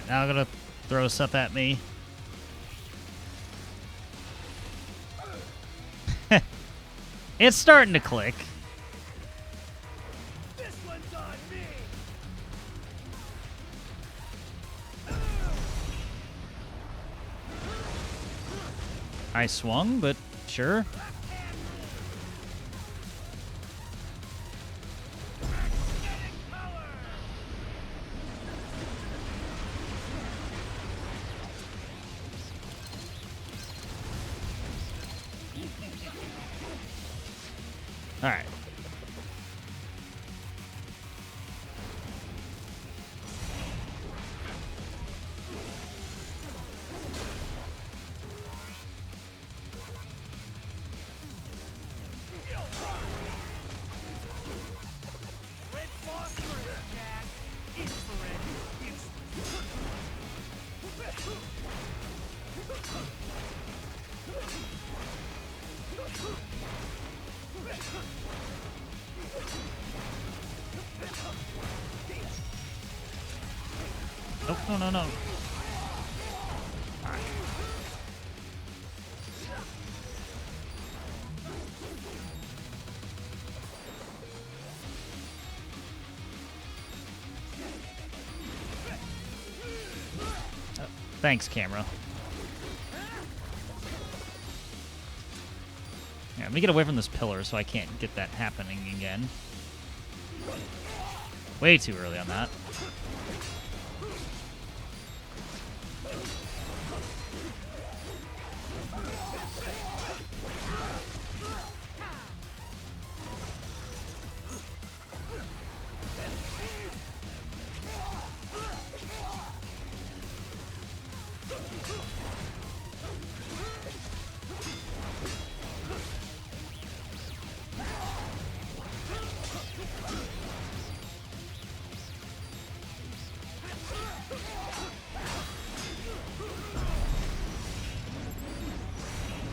Now I'm gonna throw stuff at me. It's starting to click. This one's on me. I swung, but sure. All right. Red phosphorus, Jack. Infrared. Nope, no, no, no. Thanks, camera. Yeah, let me get away from this pillar so I can't get that happening again. Way too early on that.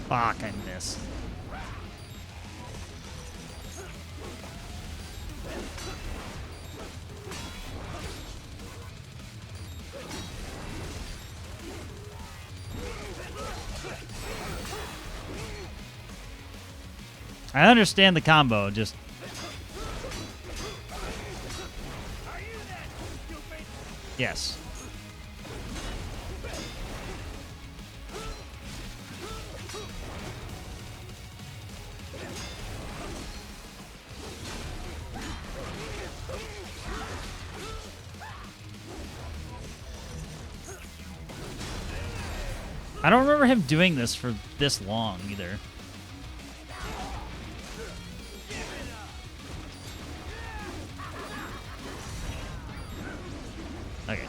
Fuck, I missed. I understand the combo, just... Yes. I don't remember him doing this for this long, either. Okay.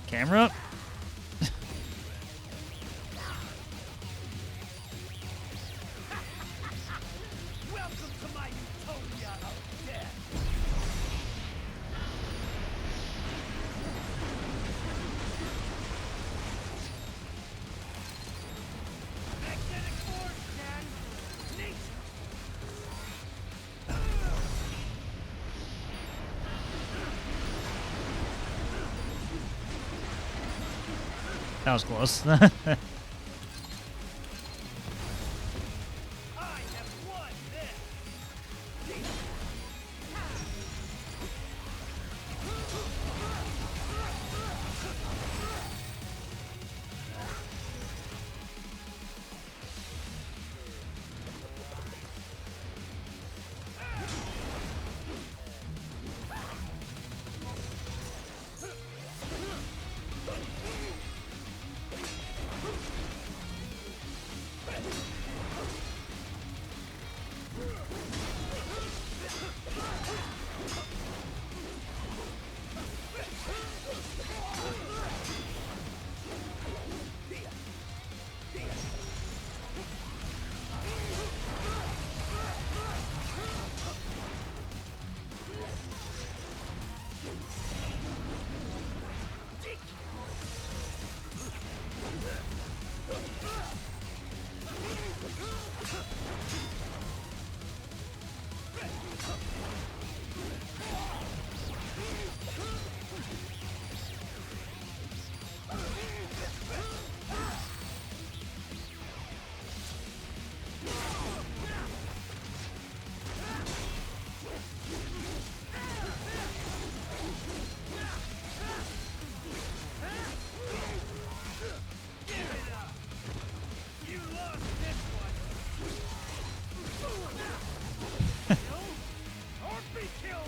Camera. Welcome to my utopia of death. Magnetic force, Jack. Nature. That was close. I have won this.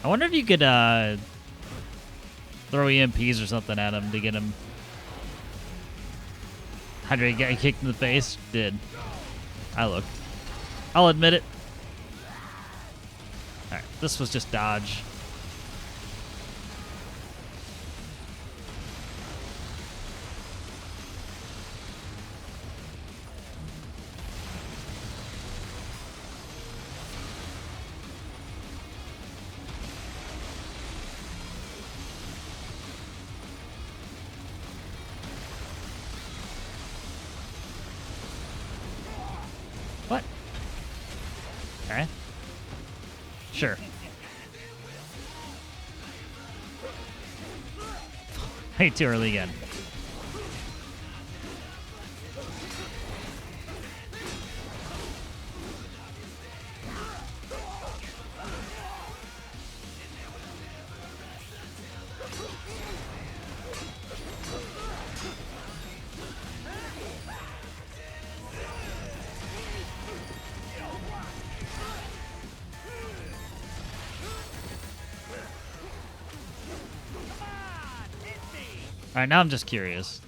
I wonder if you could throw EMPs or something at him to get him. Hydrate got kicked in the face. Did. I looked. I'll admit it. Alright, this was just dodge. What? Okay. Sure. Hey, too early again. All right, now I'm just curious.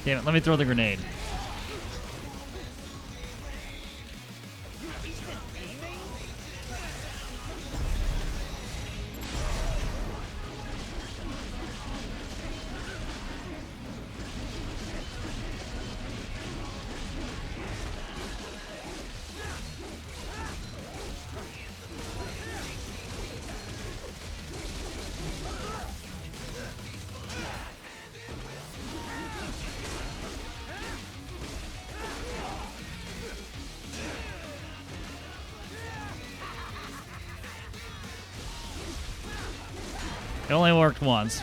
Damn it, let me throw the grenade. It only worked once. So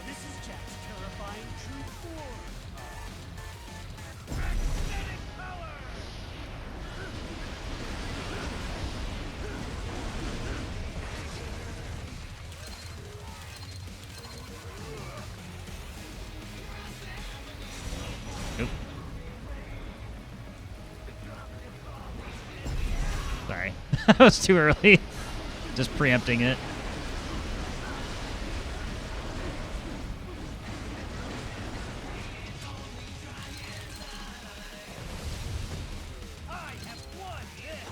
this is Jack's terrifying true form. Nope. Sorry. That was too early. Just preempting it. I have won this.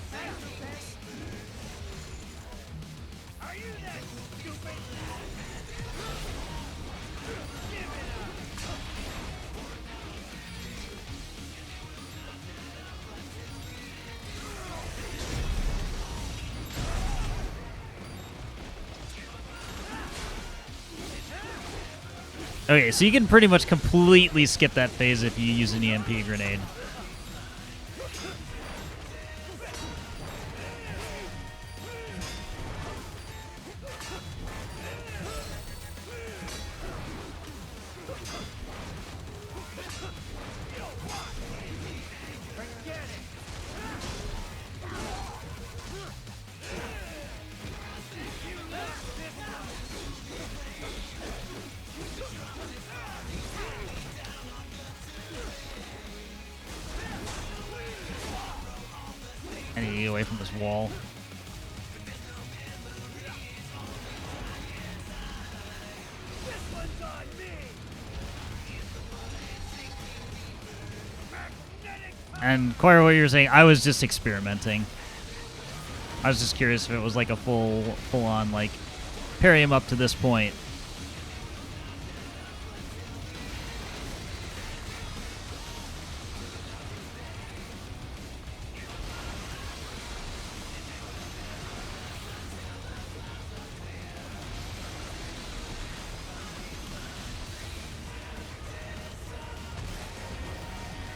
Sacrifice. Are you that stupid? Give it up. Okay, so you can pretty much completely skip that phase if you use an EMP grenade. I need to get away from this wall. And Choir, what you're saying, I was just experimenting. I was just curious if it was like a full-on, like, parry him up to this point.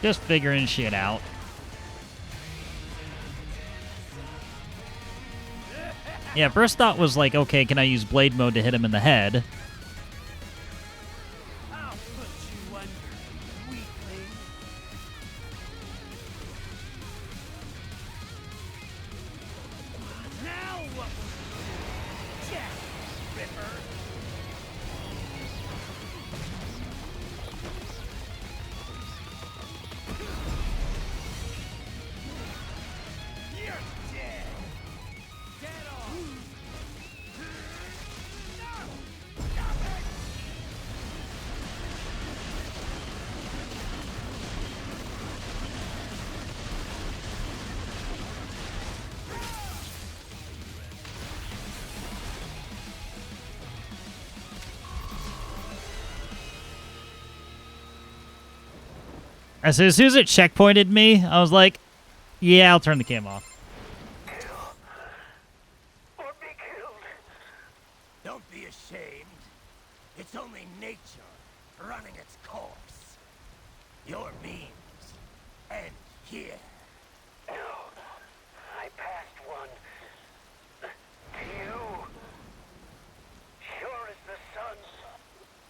Just figuring shit out. Yeah, first thought was like, okay, can I use blade mode to hit him in the head? I'll put you under, weakling. As soon as it checkpointed me, I was like, yeah, I'll turn the cam off. Or be killed. Don't be ashamed. It's only nature running its course. Your means end here. No, I passed one. To you. Sure as the sun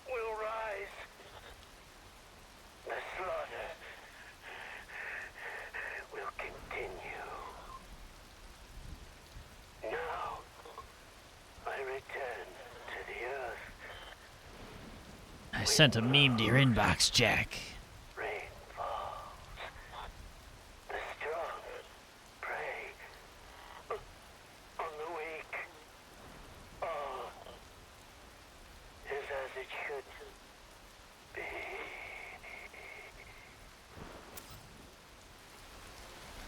will rise. The slaughter will continue. Now, I return to the earth. I sent a meme to your inbox, Jack. Rain falls. The strong prey on the weak. All is as it should be.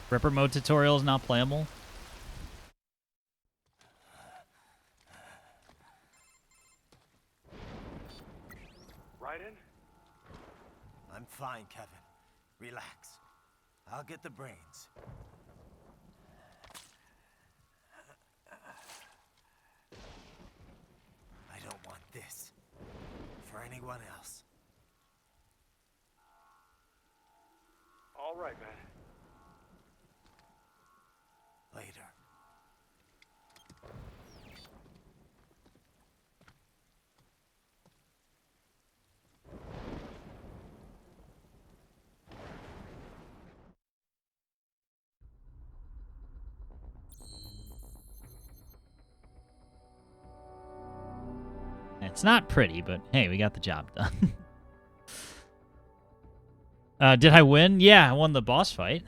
Ripper mode tutorial is not playable. Raiden? I'm fine, Kevin. Relax. I'll get the brains. I don't want this for anyone else. All right, man. Later. It's not pretty, but hey, we got the job done. Did I win? Yeah, I won the boss fight.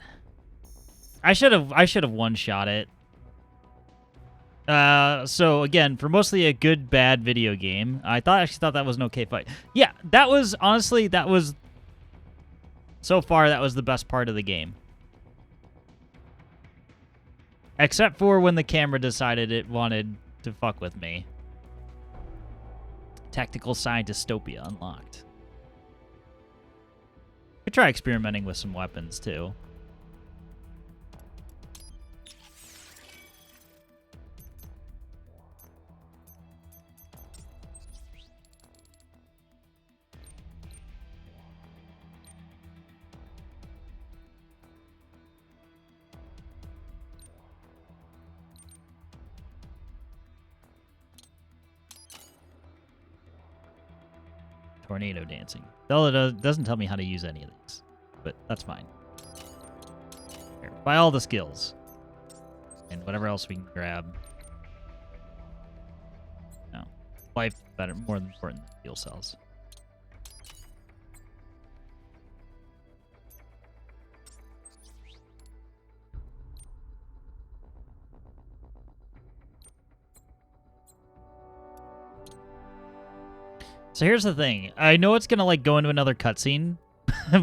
I should have one-shot it. So again, for mostly a good bad video game, I actually thought that was an okay fight. Yeah, that was honestly so far that was the best part of the game. Except for when the camera decided it wanted to fuck with me. Tactical Scientistopia unlocked. Could try experimenting with some weapons too. Tornado dancing. It doesn't tell me how to use any of these, but that's fine. Here, buy all the skills. And whatever else we can grab. No. Life better, more important than fuel cells. So here's the thing. I know it's gonna like go into another cutscene,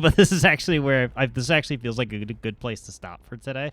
but this is actually where this actually feels like a good place to stop for today.